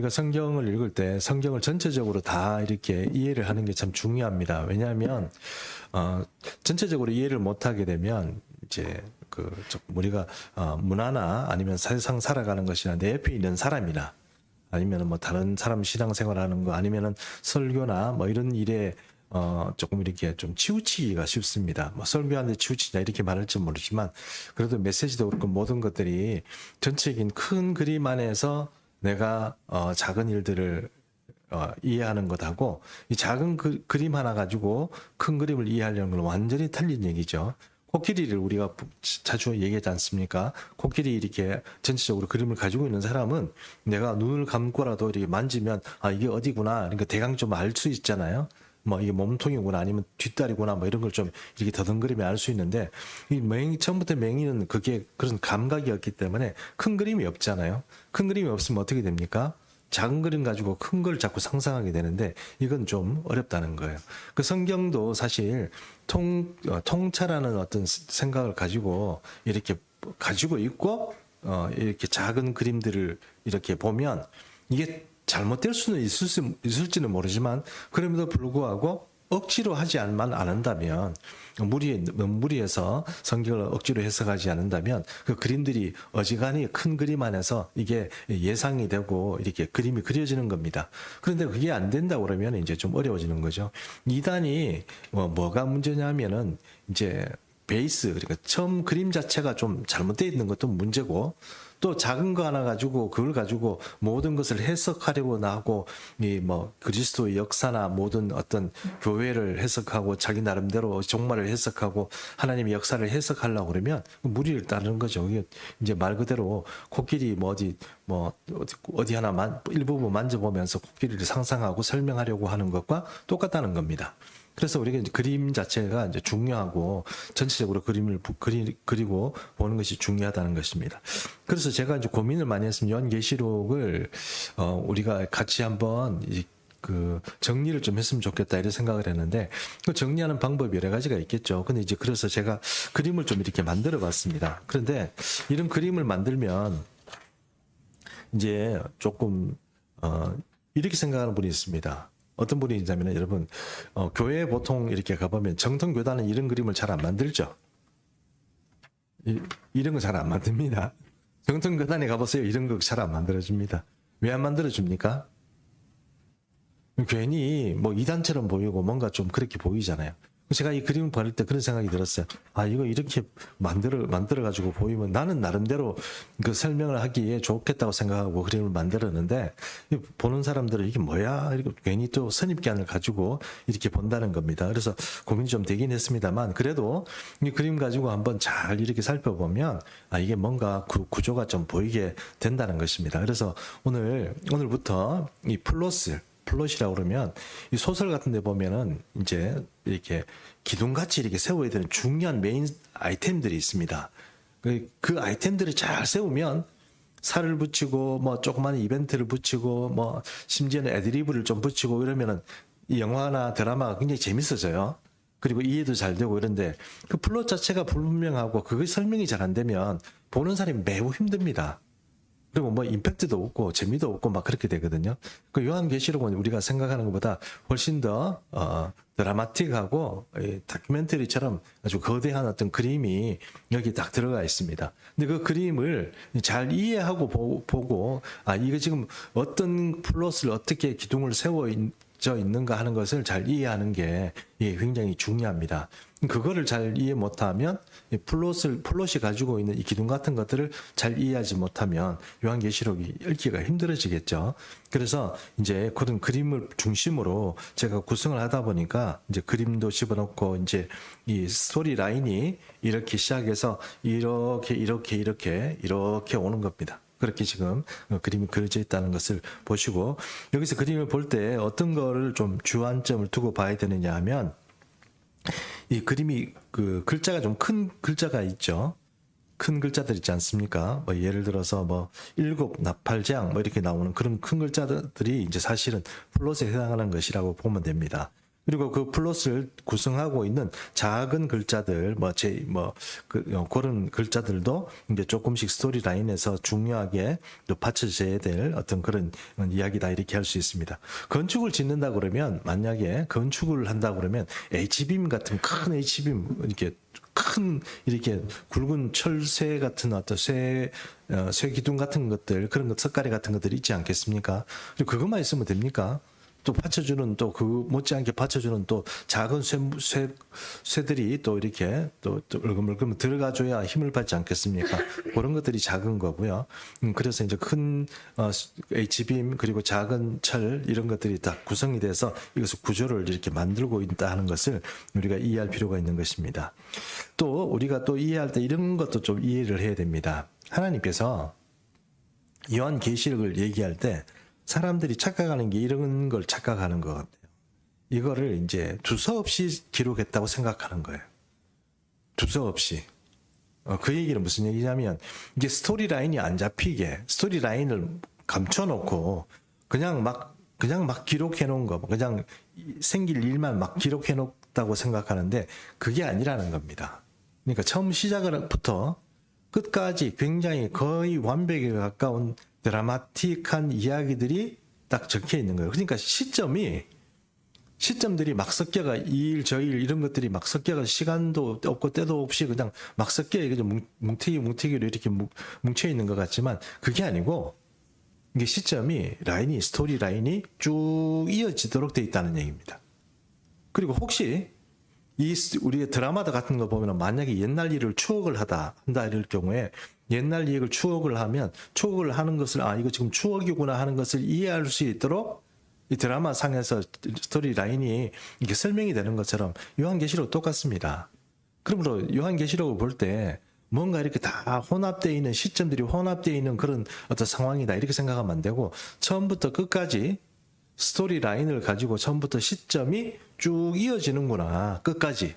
우리가 성경을 읽을 때 성경을 전체적으로 다 이렇게 이해를 하는 게 참 중요합니다. 왜냐하면 전체적으로 이해를 못하게 되면 이제 우리가 문화나 아니면 세상 살아가는 것이나 내 옆에 있는 사람이나 아니면 뭐 다른 사람 신앙생활하는 거 아니면은 설교나 뭐 이런 일에 조금 이렇게 좀 치우치기가 쉽습니다. 뭐 설교하는데 치우치냐 이렇게 말할지 모르지만 그래도 메시지도 그렇고 모든 것들이 전체적인 큰 그림 안에서 내가 작은 일들을 이해하는 것하고 이 작은 그림 하나 가지고 큰 그림을 이해하려는 건 완전히 틀린 얘기죠. 코끼리를 우리가 자주 얘기하지 않습니까? 코끼리 이렇게 전체적으로 그림을 가지고 있는 사람은 내가 눈을 감고라도 이렇게 만지면 이게 어디구나 그러니까 대강 좀 알 수 있잖아요. 뭐 이게 몸통이구나 아니면 뒷다리구나 뭐 이런 걸 좀 이렇게 더듬거리면 알 수 있는데 이 처음부터 맹이는 그게 그런 감각이었기 때문에 큰 그림이 없잖아요. 큰 그림이 없으면 어떻게 됩니까? 작은 그림 가지고 큰 걸 자꾸 상상하게 되는데 이건 좀 어렵다는 거예요. 그 성경도 사실 통찰하는 어떤 생각을 가지고 이렇게 가지고 있고 이렇게 작은 그림들을 이렇게 보면 이게 잘못될 수는 있을지는 모르지만 그럼에도 불구하고 억지로 하지 않는다면 무리해서 성경을 억지로 해석하지 않는다면 그 그림들이 어지간히 큰 그림 안에서 이게 예상이 되고 이렇게 그림이 그려지는 겁니다. 그런데 그게 안 된다고 그러면 이제 좀 어려워지는 거죠. 이단이 뭐가 문제냐면은 이제 베이스 그러니까 처음 그림 자체가 좀 잘못되어 있는 것도 문제고 또 작은 거 하나 가지고 그걸 가지고 모든 것을 해석하려고 나하고 이 뭐 그리스도의 역사나 모든 어떤 교회를 해석하고 자기 나름대로 종말을 해석하고 하나님의 역사를 해석하려고 그러면 무리를 따르는 거죠. 이게 이제 말 그대로 코끼리 어디 하나 일부분 만져보면서 코끼리를 상상하고 설명하려고 하는 것과 똑같다는 겁니다. 그래서 우리가 이제 그림 자체가 이제 중요하고 전체적으로 그림을 그리고 보는 것이 중요하다는 것입니다. 그래서 제가 이제 고민을 많이 했습니다. 요한계시록을 우리가 같이 한번 정리를 좀 했으면 좋겠다 이런 생각을 했는데 그 정리하는 방법이 여러 가지가 있겠죠. 근데 이제 그래서 제가 그림을 좀 이렇게 만들어 봤습니다. 그런데 이런 그림을 만들면 이제 조금 이렇게 생각하는 분이 있습니다. 어떤 분이 있냐면 여러분 교회에 보통 이렇게 가보면 정통교단은 이런 그림을 잘 안 만들죠. 이런 거 잘 안 만듭니다. 정통교단에 가보세요. 이런 거 잘 안 만들어줍니다. 왜 안 만들어줍니까? 괜히 뭐 이단처럼 보이고 뭔가 좀 그렇게 보이잖아요. 제가 이 그림을 보낼 때 그런 생각이 들었어요. 이거 이렇게 만들어가지고 보이면 나는 나름대로 그 설명을 하기에 좋겠다고 생각하고 그림을 만들었는데 보는 사람들은 이게 뭐야? 이렇게 괜히 또 선입견을 가지고 이렇게 본다는 겁니다. 그래서 고민이 좀 되긴 했습니다만 그래도 이 그림 가지고 한번 잘 이렇게 살펴보면 이게 뭔가 구조가 좀 보이게 된다는 것입니다. 그래서 오늘부터 이 플롯이라고 그러면 이 소설 같은 데 보면은 이제 이렇게 기둥같이 이렇게 세워야 되는 중요한 메인 아이템들이 있습니다. 그 아이템들을 잘 세우면 살을 붙이고 뭐 조그마한 이벤트를 붙이고 뭐 심지어는 애드리브를 좀 붙이고 이러면은 이 영화나 드라마가 굉장히 재밌어져요. 그리고 이해도 잘 되고 이런데 그 플롯 자체가 불분명하고 그게 설명이 잘 안 되면 보는 사람이 매우 힘듭니다. 그리고 뭐 임팩트도 없고 재미도 없고 막 그렇게 되거든요. 그 요한계시록은 우리가 생각하는 것보다 훨씬 더 드라마틱하고 다큐멘터리처럼 아주 거대한 어떤 그림이 여기 딱 들어가 있습니다. 근데 그 그림을 잘 이해하고 보고 이거 지금 어떤 플롯을 어떻게 기둥을 세워져 있는가 하는 것을 잘 이해하는 게 굉장히 중요합니다. 그거를 잘 이해 못하면 플롯이 가지고 있는 이 기둥 같은 것들을 잘 이해하지 못하면 요한계시록이 읽기가 힘들어지겠죠. 그래서 이제 그런 그림을 중심으로 제가 구성을 하다 보니까 이제 그림도 집어넣고 이제 이 스토리 라인이 이렇게 시작해서 이렇게 오는 겁니다. 그렇게 지금 그림이 그려져 있다는 것을 보시고 여기서 그림을 볼 때 어떤 거를 좀 주안점을 두고 봐야 되느냐 하면 이 그림이 그 글자가 좀 큰 글자가 있죠. 큰 글자들 있지 않습니까? 뭐 예를 들어서 뭐 일곱 나팔장 뭐 이렇게 나오는 그런 큰 글자들이 이제 사실은 플롯에 해당하는 것이라고 보면 됩니다. 그리고 그 플롯을 구성하고 있는 작은 글자들, 그런 글자들도 이제 조금씩 스토리 라인에서 중요하게 또 받쳐져야 될 어떤 그런 이야기다 이렇게 할 수 있습니다. 건축을 짓는다 그러면, 만약에 건축을 한다 그러면 H빔 같은 큰 H빔, 이렇게 굵은 철쇠 같은 어떤 쇠 기둥 같은 것들, 그런 것, 석가래 같은 것들이 있지 않겠습니까? 그리고 그것만 있으면 됩니까? 또 받쳐주는, 또 그 못지않게 받쳐주는 또 작은 쇠들이 또 이렇게 또 얼금얼금 들어가줘야 힘을 받지 않겠습니까? 그런 것들이 작은 거고요. 그래서 이제 큰 H빔 그리고 작은 철 이런 것들이 다 구성이 돼서 이것을 구조를 이렇게 만들고 있다 하는 것을 우리가 이해할 필요가 있는 것입니다. 또 우리가 또 이해할 때 이런 것도 좀 이해를 해야 됩니다. 하나님께서 요한계시록을 얘기할 때 사람들이 착각하는 게 이런 걸 착각하는 것 같아요. 이거를 이제 두서없이 기록했다고 생각하는 거예요. 두서없이. 그 얘기는 무슨 얘기냐면, 이게 스토리 라인이 안 잡히게, 스토리 라인을 감춰놓고, 그냥 막 기록해 놓은 거, 그냥 생길 일만 막 기록해 놓았다고 생각하는데, 그게 아니라는 겁니다. 그러니까 처음 시작부터 끝까지 굉장히 거의 완벽에 가까운 드라마틱한 이야기들이 딱 적혀 있는 거예요. 그러니까 시점들이 막 섞여가 이 일 저 일 이런 것들이 막 섞여가 시간도 없고 때도 없이 그냥 막 섞여 뭉태기로 이렇게 뭉쳐 있는 것 같지만 그게 아니고 이게 스토리 라인이 쭉 이어지도록 돼 있다는 얘기입니다. 그리고 혹시 우리의 드라마 같은 거 보면 만약에 옛날 일을 추억을 한다 이럴 경우에 옛날 얘기를 추억을 하는 것을 이거 지금 추억이구나 하는 것을 이해할 수 있도록 이 드라마 상에서 스토리 라인이 이렇게 설명이 되는 것처럼 요한계시록 똑같습니다. 그러므로 요한계시록을 볼 때 뭔가 이렇게 다 혼합되어 있는 시점들이 혼합되어 있는 그런 어떤 상황이다 이렇게 생각하면 안 되고 처음부터 끝까지 스토리 라인을 가지고 처음부터 시점이 쭉 이어지는구나. 끝까지.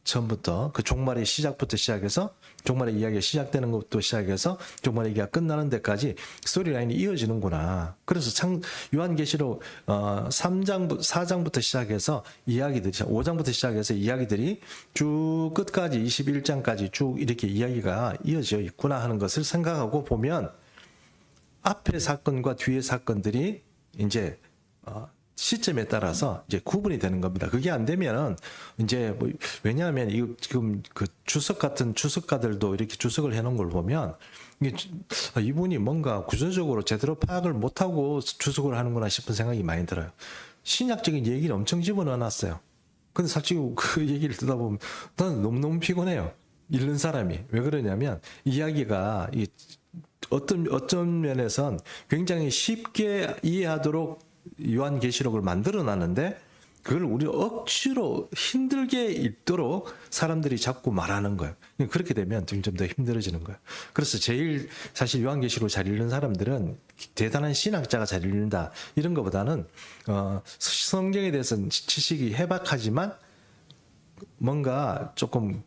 처음부터 그 종말의 시작부터 시작해서 종말의 이야기가 시작되는 것부터 시작해서 종말의 이야기가 끝나는 데까지 스토리 라인이 이어지는구나. 그래서 요한계시록 4장부터 시작해서 이야기들이 5장부터 시작해서 이야기들이 쭉 끝까지 21장까지 쭉 이렇게 이야기가 이어져 있구나 하는 것을 생각하고 보면 앞의 사건과 뒤의 사건들이 이제 시점에 따라서 이제 구분이 되는 겁니다. 그게 안 되면은 이제 왜냐하면 이거 지금 그 주석가들도 이렇게 주석을 해놓은 걸 보면 이분이 뭔가 구조적으로 제대로 파악을 못하고 주석을 하는구나 싶은 생각이 많이 들어요. 신약적인 얘기를 엄청 집어넣어놨어요. 근데 사실 그 얘기를 듣다 보면 나는 너무너무 피곤해요. 읽는 사람이. 왜 그러냐면 이야기가 어떤 면에선 굉장히 쉽게 이해하도록 요한계시록을 만들어놨는데 그걸 우리 억지로 힘들게 읽도록 사람들이 자꾸 말하는 거예요. 그렇게 되면 점점 더 힘들어지는 거예요. 그래서 사실 요한계시록을 잘 읽는 사람들은 대단한 신학자가 잘 읽는다 이런 것보다는 성경에 대해서는 지식이 해박하지만 뭔가 조금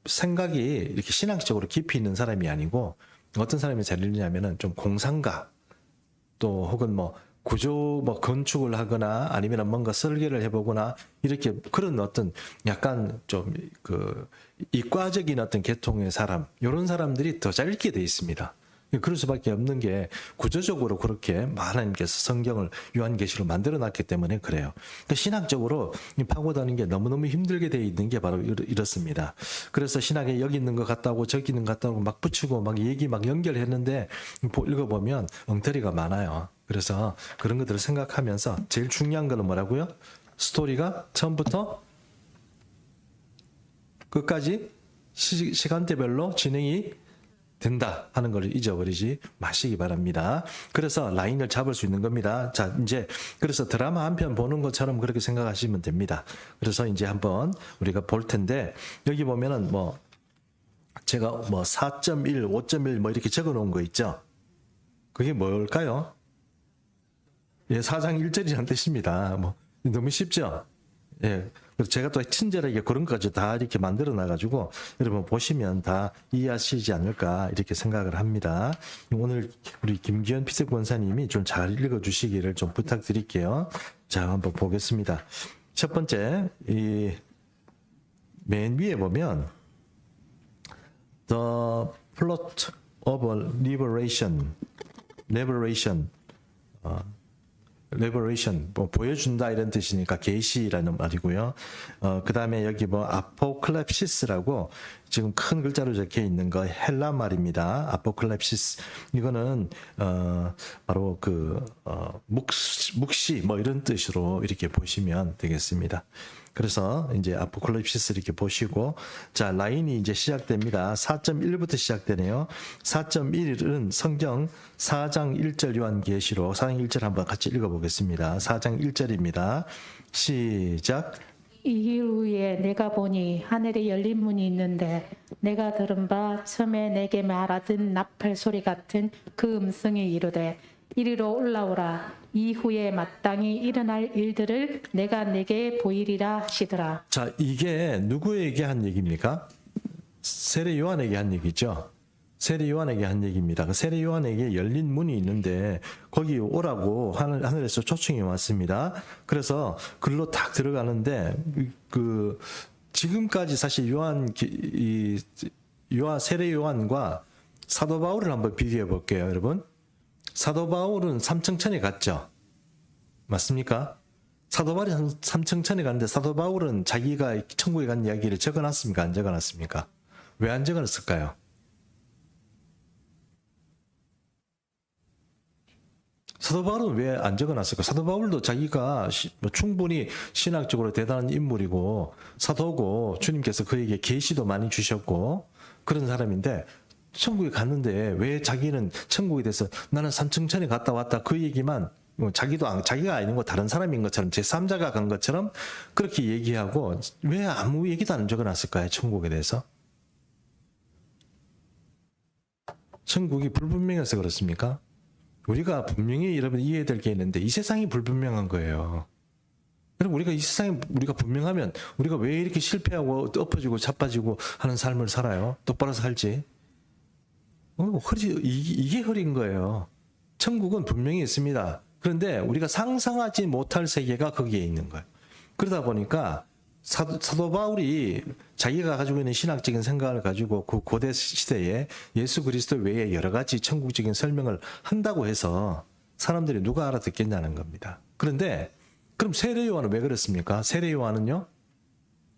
생각이 이렇게 신학적으로 깊이 있는 사람이 아니고 어떤 사람이 잘 읽느냐면은 좀 공상가 또 혹은 건축을 하거나 아니면 뭔가 설계를 해보거나 이렇게 그런 어떤 약간 좀 이과적인 어떤 계통의 사람, 이런 사람들이 더 잘 읽게 돼 있습니다. 그럴 수밖에 없는 게 구조적으로 그렇게 하나님께서 성경을 요한계시로 만들어놨기 때문에 그래요. 그러니까 신학적으로 파고드는 게 너무너무 힘들게 돼 있는 게 바로 이렇습니다. 그래서 신학에 여기 있는 것 같다고 저기 있는 것 같다고 막 붙이고 막 얘기 막 연결했는데 읽어보면 엉터리가 많아요. 그래서 그런 것들을 생각하면서 제일 중요한 거는 뭐라고요? 스토리가 처음부터 끝까지 시간대별로 진행이 된다 하는 걸 잊어버리지 마시기 바랍니다. 그래서 라인을 잡을 수 있는 겁니다. 자, 이제 그래서 드라마 한 편 보는 것처럼 그렇게 생각하시면 됩니다. 그래서 이제 한번 우리가 볼 텐데 여기 보면은 제가 4.1, 5.1 이렇게 적어 놓은 거 있죠? 그게 뭘까요? 예, 4장 1절이라는 뜻입니다. 너무 쉽죠? 예. 그래서 제가 또 친절하게 그런 것까지 다 이렇게 만들어 놔가지고 여러분 보시면 다 이해하시지 않을까 이렇게 생각을 합니다. 오늘 우리 김기현 피색 권사님이 좀 잘 읽어주시기를 좀 부탁드릴게요. 자, 한번 보겠습니다. 첫 번째 이 맨 위에 보면 The plot of liberation, liberation 뭐 보여준다 이런 뜻이니까 계시라는 말이고요. 그 다음에 여기 뭐 아포클립시스라고 지금 큰 글자로 적혀 있는 거 헬라 말입니다. 아포클립시스 이거는 바로 그 묵시 뭐 이런 뜻으로 이렇게 보시면 되겠습니다. 그래서 이제 아포클립시스 이렇게 보시고 자 라인이 이제 시작됩니다. 4.1부터 시작되네요. 4.1은 성경 4장 1절 요한계시록 4장 1절 한번 같이 읽어보겠습니다. 4장 1절입니다. 시작. 이 후에 내가 보니 하늘에 열린 문이 있는데 내가 들은 바 처음에 내게 말하던 나팔 소리 같은 그 음성이 이르되 이리로 올라오라. 이후에 마땅히 일어날 일들을 내가 내게 보이리라 하시더라. 자, 이게 누구에게 한 얘기입니까? 세례 요한에게 한 얘기죠. 세례 요한에게 한 얘기입니다. 그 세례 요한에게 열린 문이 있는데 거기 오라고 하늘에서 초청이 왔습니다. 그래서 글로 딱 들어가는데 그 지금까지 사실 세례 요한과 사도 바울을 한번 비교해 볼게요, 여러분. 사도 바울은 삼층천에 갔죠. 맞습니까? 사도 바울이 삼층천에 갔는데 사도 바울은 자기가 천국에 간 이야기를 적어놨습니까? 안 적어놨습니까? 왜 안 적어놨을까요? 사도 바울은 왜 안 적어놨을까? 사도 바울도 자기가 충분히 신학적으로 대단한 인물이고 사도고 주님께서 그에게 계시도 많이 주셨고 그런 사람인데 천국에 갔는데 왜 자기는 천국에 대해서 나는 삼층천에 갔다 왔다 그 얘기만 자기가 아닌 거 다른 사람인 것처럼 제3자가 간 것처럼 그렇게 얘기하고 왜 아무 얘기도 안 적어놨을까요? 천국에 대해서? 천국이 불분명해서 그렇습니까? 우리가 분명히 여러분 이해될 게 있는데 이 세상이 불분명한 거예요. 여러분 우리가 이 세상에 우리가 분명하면 우리가 왜 이렇게 실패하고 엎어지고 자빠지고 하는 삶을 살아요? 똑바로 살지. 이게 흐린 거예요. 천국은 분명히 있습니다. 그런데 우리가 상상하지 못할 세계가 거기에 있는 거예요. 그러다 보니까 사도 바울이 자기가 가지고 있는 신학적인 생각을 가지고 그 고대 시대에 예수 그리스도 외에 여러 가지 천국적인 설명을 한다고 해서 사람들이 누가 알아듣겠냐는 겁니다. 그런데 그럼 세례 요한은 왜 그렇습니까? 세례 요한은요,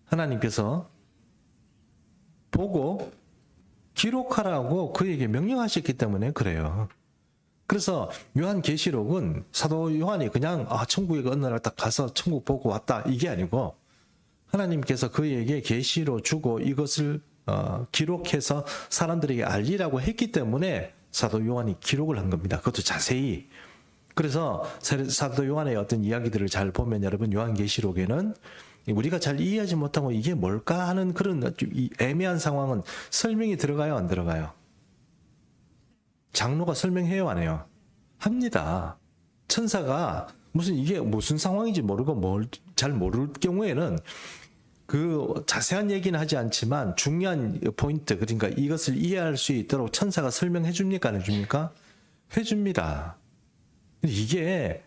하나님께서 보고 기록하라고 그에게 명령하셨기 때문에 그래요. 그래서 요한계시록은 사도 요한이 그냥 천국에 어느 날 딱 가서 천국 보고 왔다 이게 아니고 하나님께서 그에게 계시로 주고 이것을 기록해서 사람들에게 알리라고 했기 때문에 사도 요한이 기록을 한 겁니다. 그것도 자세히. 그래서 사도 요한의 어떤 이야기들을 잘 보면 여러분 요한계시록에는 우리가 잘 이해하지 못하고 이게 뭘까 하는 그런 애매한 상황은 설명이 들어가요, 안 들어가요? 장로가 설명해요, 안 해요? 합니다. 천사가 이게 무슨 상황인지 모르고 잘 모를 경우에는 그 자세한 얘기는 하지 않지만 중요한 포인트, 그러니까 이것을 이해할 수 있도록 천사가 설명해 줍니까, 안 해줍니까? 해줍니다. 이게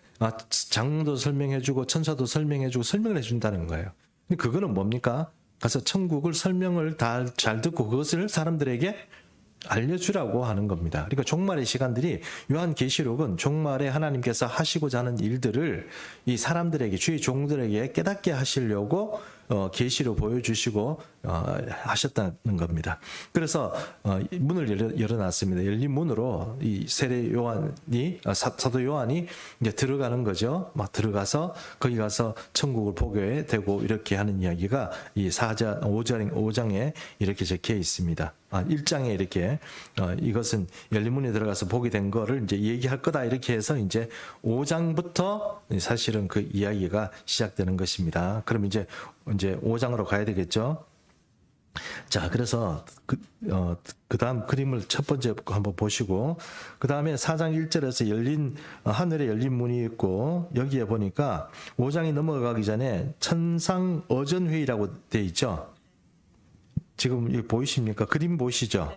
장로도 설명해주고 천사도 설명해주고 설명을 해준다는 거예요. 그거는 뭡니까? 가서 천국을 설명을 다 잘 듣고 그것을 사람들에게 알려주라고 하는 겁니다. 그러니까 종말의 시간들이 요한계시록은 종말에 하나님께서 하시고자 하는 일들을 이 사람들에게 주의 종들에게 깨닫게 하시려고 계시로 보여주시고 하셨다는 겁니다. 그래서 문을 열어놨습니다. 열린 문으로 이 세례 요한이 사도 요한이 이제 들어가는 거죠. 막 들어가서 거기 가서 천국을 보게 되고 이렇게 하는 이야기가 이 5장에 이렇게 적혀 있습니다. 1장에 이렇게 이것은 열린 문에 들어가서 보게 된 거를 이제 얘기할 거다 이렇게 해서 이제 5장부터 사실은 그 이야기가 시작되는 것입니다. 그럼 이제 5장으로 가야 되겠죠. 자, 그래서 그 다음 그림을 첫 번째 한번 보시고 그 다음에 4장 1절에서 하늘에 열린 문이 있고 여기에 보니까 5장이 넘어가기 전에 천상 어전회의라고 돼 있죠. 지금 여기 보이십니까? 그림 보이시죠?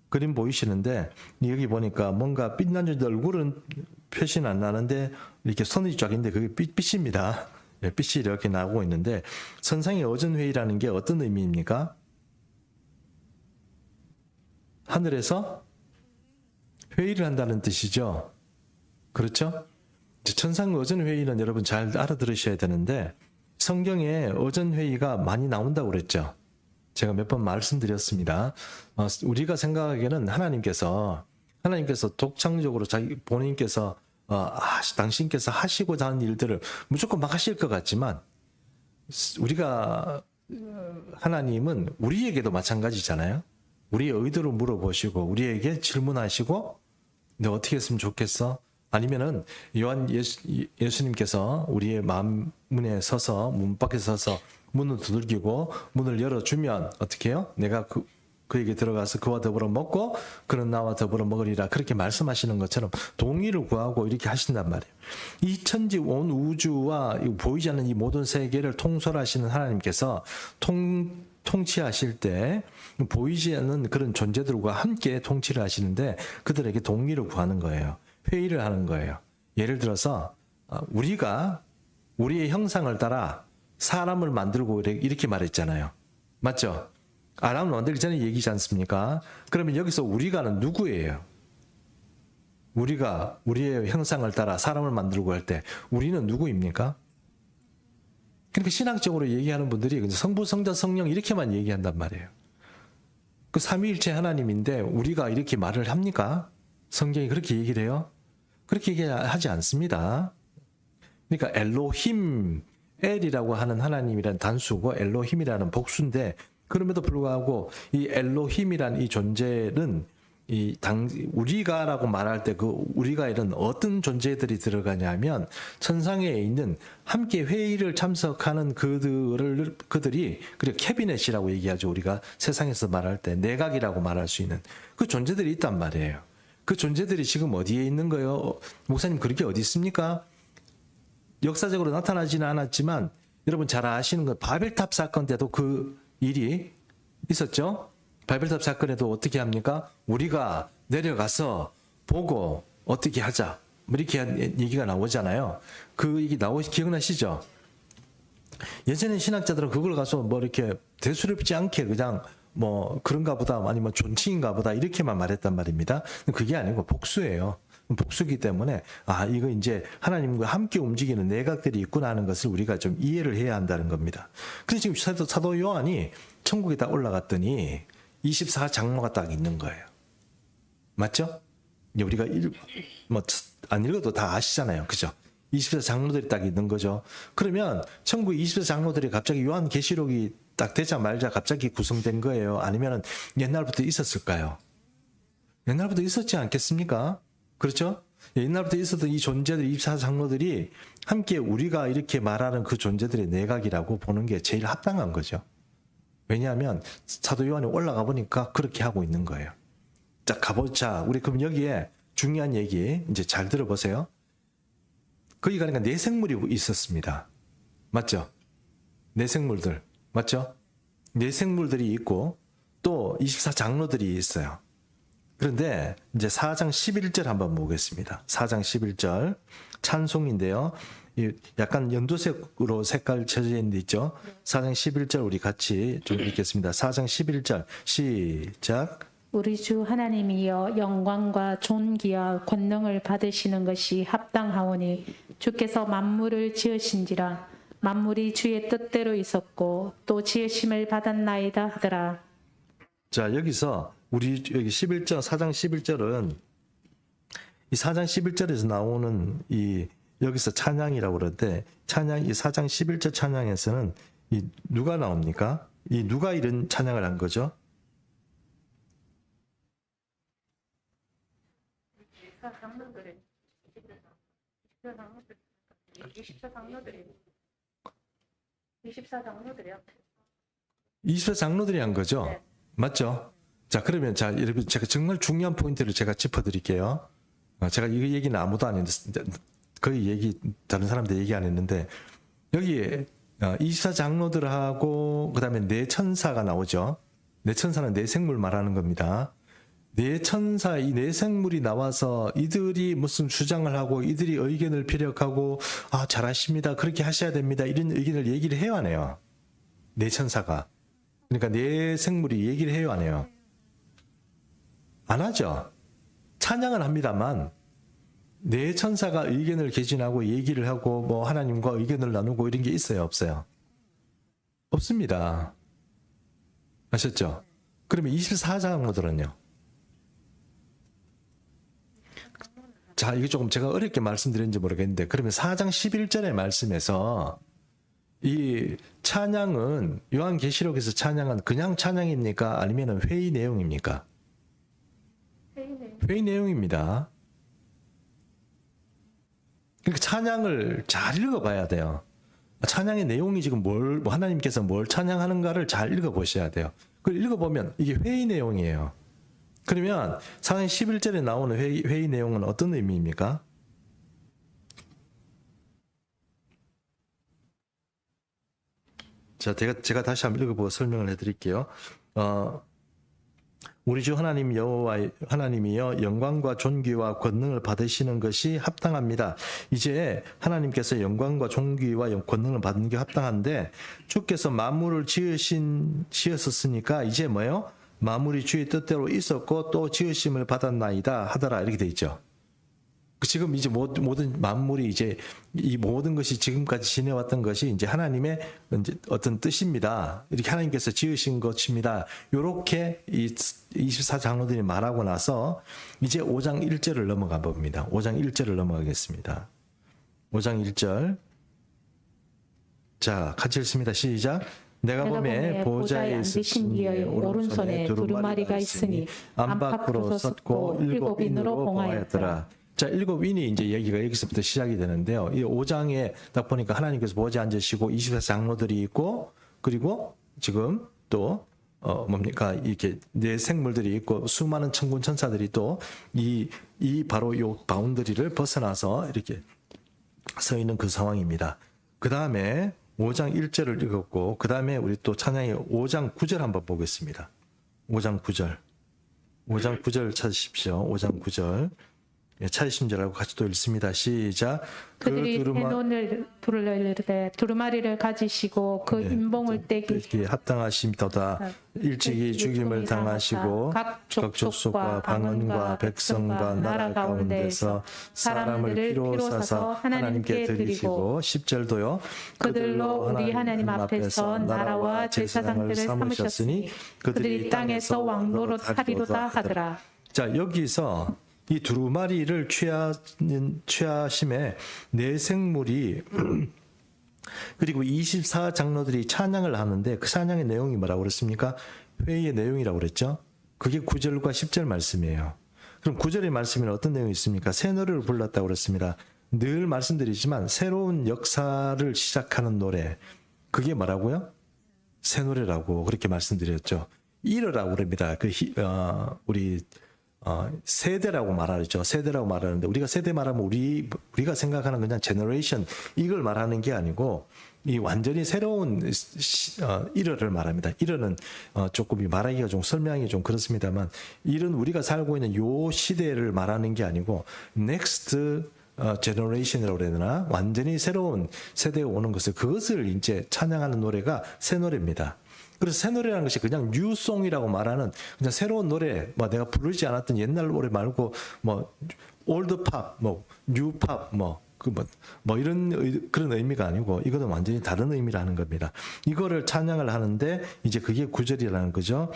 그림 보이시는데 여기 보니까 뭔가 빛나는 얼굴은 표시는 안 나는데 이렇게 손이 쫙 있는데 그게 빛입니다. 빛이 이렇게 나오고 있는데 천상의 어전회의라는 게 어떤 의미입니까? 하늘에서 회의를 한다는 뜻이죠. 그렇죠? 천상 어전회의는 여러분 잘 알아들으셔야 되는데 성경에 어전회의가 많이 나온다고 그랬죠. 제가 몇 번 말씀드렸습니다. 우리가 생각하기에는 하나님께서 독창적으로 자기 본인께서 당신께서 하시고자 하는 일들을 무조건 막 하실 것 같지만 하나님은 우리에게도 마찬가지잖아요. 우리의 의도를 물어보시고 우리에게 질문하시고 너 어떻게 했으면 좋겠어? 아니면은 예수님께서 우리의 마음 문에 서서 문 밖에 서서 문을 두들기고 문을 열어주면 어떻게 해요? 내가 그에게 들어가서 그와 더불어 먹고 그는 나와 더불어 먹으리라 그렇게 말씀하시는 것처럼 동의를 구하고 이렇게 하신단 말이에요. 이 천지 온 우주와 보이지 않는 이 모든 세계를 통솔하시는 하나님께서 통치하실 때 보이지 않는 그런 존재들과 함께 통치를 하시는데 그들에게 동의를 구하는 거예요. 회의를 하는 거예요. 예를 들어서 우리가 우리의 형상을 따라 사람을 만들고 이렇게 말했잖아요. 맞죠? 아람을 만들기 전에 얘기지 않습니까? 그러면 여기서 우리가는 누구예요? 우리가 우리의 형상을 따라 사람을 만들고 할 때 우리는 누구입니까? 그러니까 신학적으로 얘기하는 분들이 성부, 성자, 성령 이렇게만 얘기한단 말이에요. 그 삼위일체 하나님인데 우리가 이렇게 말을 합니까? 성경이 그렇게 얘기를 해요? 그렇게 얘기하지 않습니다. 그러니까 엘로힘, 엘이라고 하는 하나님이란 단수고 엘로힘이라는 복수인데 그럼에도 불구하고 이 엘로힘이란 이 존재는 우리가라고 말할 때 그 우리가에는 어떤 존재들이 들어가냐면 천상에 있는 함께 회의를 참석하는 그들이 그리고 캐비넷이라고 얘기하죠. 우리가 세상에서 말할 때 내각이라고 말할 수 있는 그 존재들이 있단 말이에요. 그 존재들이 지금 어디에 있는 거예요? 목사님 그렇게 어디 있습니까? 역사적으로 나타나지는 않았지만 여러분 잘 아시는 건 바벨탑 사건 때도 그 일이 있었죠. 바벨탑 사건에도 어떻게 합니까? 우리가 내려가서 보고 어떻게 하자 이렇게 얘기가 나오잖아요. 그 얘기 기억나시죠? 예전에 신학자들은 그걸 가서 뭐 이렇게 대수롭지 않게 그냥 뭐 그런가 보다 아니면 존칭인가 보다 이렇게만 말했단 말입니다. 그게 아니고 복수예요. 복수기 때문에 이거 이제 하나님과 함께 움직이는 내각들이 있구나 하는 것을 우리가 좀 이해를 해야 한다는 겁니다. 그래서 지금 사도 요한이 천국에 딱 올라갔더니 24장로가 딱 있는 거예요. 맞죠? 우리가 안 읽어도 다 아시잖아요. 그죠? 24장로들이 딱 있는 거죠. 그러면 천국 24장로들이 갑자기 요한계시록이 딱 되자마자 갑자기 구성된 거예요? 아니면 옛날부터 있었을까요? 옛날부터 있었지 않겠습니까? 그렇죠? 옛날부터 있었던 이 존재들, 24장로들이 함께 우리가 이렇게 말하는 그 존재들의 내각이라고 보는 게 제일 합당한 거죠. 왜냐하면 사도 요한이 올라가 보니까 그렇게 하고 있는 거예요. 자, 가보자. 우리 그럼 여기에 중요한 얘기 이제 잘 들어보세요. 거기 가니까 내생물이 있었습니다. 맞죠? 내생물들. 맞죠? 내생물들이 있고 또 24장로들이 있어요. 그런데 이제 4장 11절 한번 보겠습니다. 4장 11절 찬송인데요. 약간 연두색으로 색깔 쳐져 있는 데 있죠. 4장 11절 우리 같이 좀 읽겠습니다. 4장 11절 시작. 우리 주 하나님이여 영광과 존귀와 권능을 받으시는 것이 합당하오니 주께서 만물을 지으신지라 만물이 주의 뜻대로 있었고 또 지으심을 받았나이다 하더라. 자, 여기서 우리 여기 11절 4장 11절은 이 4장 11절에서 나오는 이 여기서 찬양이라고 그러는데 찬양 이 4장 11절 찬양에서는 이 누가 나옵니까? 이 누가 이런 찬양을 한 거죠? 24장로들이 한 거죠? 네. 맞죠? 자, 그러면 자, 여러분 제가 정말 중요한 포인트를 제가 짚어드릴게요. 제가 이 얘기는 아무도 안 했는데 거의 다른 사람들 얘기 안 했는데 여기에 24장로들하고 그다음에 네 천사가 나오죠. 네 천사는 네 생물 말하는 겁니다. 네 천사, 이 네 생물이 나와서 이들이 무슨 주장을 하고 이들이 의견을 피력하고 아 잘하십니다. 그렇게 하셔야 됩니다. 이런 의견을 얘기를 해요 안 해요? 네 천사가. 그러니까 네 생물이 얘기를 해요 안 해요? 안 하죠. 찬양을 합니다만 네 천사가 의견을 개진하고 얘기를 하고 뭐 하나님과 의견을 나누고 이런 게 있어요 없어요? 없습니다. 아셨죠? 그러면 24장로들은요? 자, 이게 조금 제가 어렵게 말씀드렸는지 모르겠는데 그러면 4장 11절의 말씀에서 이 찬양은 요한계시록에서 찬양은 그냥 찬양입니까? 아니면 회의 내용입니까? 회의 내용입니다. 그러니까 찬양을 잘 읽어봐야 돼요. 찬양의 내용이 지금 하나님께서 뭘 찬양하는가를 잘 읽어보셔야 돼요. 그걸 읽어보면 이게 회의 내용이에요. 그러면 상행 11절에 나오는 회의 내용은 어떤 의미입니까? 자, 제가 다시 한번 읽어보고 설명을 해드릴게요. 우리 주 하나님 여호와 하나님이여 영광과 존귀와 권능을 받으시는 것이 합당합니다. 이제 하나님께서 영광과 존귀와 권능을 받는 게 합당한데 주께서 만물을 지으셨으니까 이제 뭐예요? 만물이 주의 뜻대로 있었고 또 지으심을 받았나이다 하더라 이렇게 돼 있죠. 지금 이제 모든 만물이 이제 이 모든 것이 지금까지 지내왔던 것이 이제 하나님의 이제 어떤 뜻입니다. 이렇게 하나님께서 지으신 것입니다. 이렇게 이 24장로들이 말하고 나서 이제 5장 1절을 넘어가 봅니다. 5장 1절을 넘어가겠습니다. 5장 1절. 자, 같이 읽습니다. 시작. 내가 보매 보좌에 앉으신 이의 오른손에 두루마리가 있으니 안팎으로 섰고 7인으로 봉하였더라. 자, 7인이 이제 여기서부터 시작이 되는데요. 이 5장에 딱 보니까 하나님께서 보좌에 앉으시고 24장로들이 있고 그리고 지금 또 뭡니까 이렇게 네 생물들이 있고 수많은 천군 천사들이 또 이 바로 요 바운더리를 벗어나서 이렇게 서 있는 그 상황입니다. 그 다음에 5장 1절을 읽었고 그 다음에 우리 또 찬양의 5장 9절 한번 보겠습니다. 5장 9절. 5장 9절 찾으십시오. 5장 9절. 찾으신 줄 알고 같이 또 읽습니다. 시작. 그들이 해논을 부르려되 두루마리를 가지시고 그 인봉을 떼기 합당하심도다. 일찍이 죽임을 당하시고 각 족속과 방언과 백성과 나라 가운데서 사람을 피로 사서 하나님께 드리시고 10절도요. 그들로 우리 하나님 앞에서 나라와 제사장들을 삼으셨으니 그들이 땅에서 왕노릇 하리로다 하더라. 자, 여기서 이 두루마리를 취하심에 네 생물이 그리고 24장로들이 찬양을 하는데 그 찬양의 내용이 뭐라고 그랬습니까? 회의의 내용이라고 그랬죠? 그게 9절과 10절 말씀이에요. 그럼 9절의 말씀에는 어떤 내용이 있습니까? 새 노래를 불렀다고 그랬습니다. 늘 말씀드리지만 새로운 역사를 시작하는 노래 그게 뭐라고요? 새 노래라고 그렇게 말씀드렸죠. 이러라고 그럽니다. 우리 세대라고 말하죠. 세대라고 말하는데 우리가 세대 말하면 우리가 생각하는 그냥 제너레이션 이걸 말하는 게 아니고 이 완전히 새로운 이러를 말합니다. 이러는 조금 말하기가 좀 설명하기 좀 그렇습니다만 이런 우리가 살고 있는 요 시대를 말하는 게 아니고 넥스트 제너레이션이라고 그래야 되나? 완전히 새로운 세대에 오는 그것을 이제 찬양하는 노래가 새 노래입니다. 그래서 새 노래라는 것이 그냥 뉴송이라고 말하는 그냥 새로운 노래, 뭐 내가 부르지 않았던 옛날 노래 말고 뭐 올드 팝, 뭐 뉴 팝, 뭐 이런 그런 의미가 아니고 이거는 완전히 다른 의미라는 겁니다. 이거를 찬양을 하는데 이제 그게 9절이라는 거죠.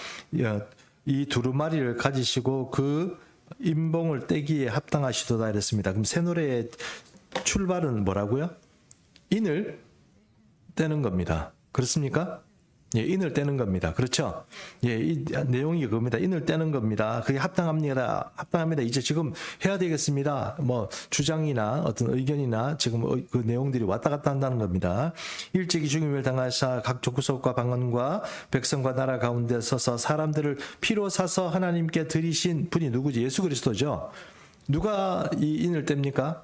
이 두루마리를 가지시고 그 인봉을 떼기에 합당하시도다 이랬습니다. 그럼 새 노래의 출발은 뭐라고요? 인을 떼는 겁니다. 그렇습니까? 예, 인을 떼는 겁니다. 그렇죠? 예, 이 내용이 그겁니다. 인을 떼는 겁니다. 그게 합당합니다. 이제 지금 해야 되겠습니다. 뭐 주장이나 어떤 의견이나 지금 그 내용들이 왔다 갔다 한다는 겁니다. 일찍이 죽임을 당하사 각 족속과 방언과 백성과 나라 가운데 서서 사람들을 피로 사서 하나님께 드리신 분이 누구지? 예수 그리스도죠. 누가 이 인을 뗍니까?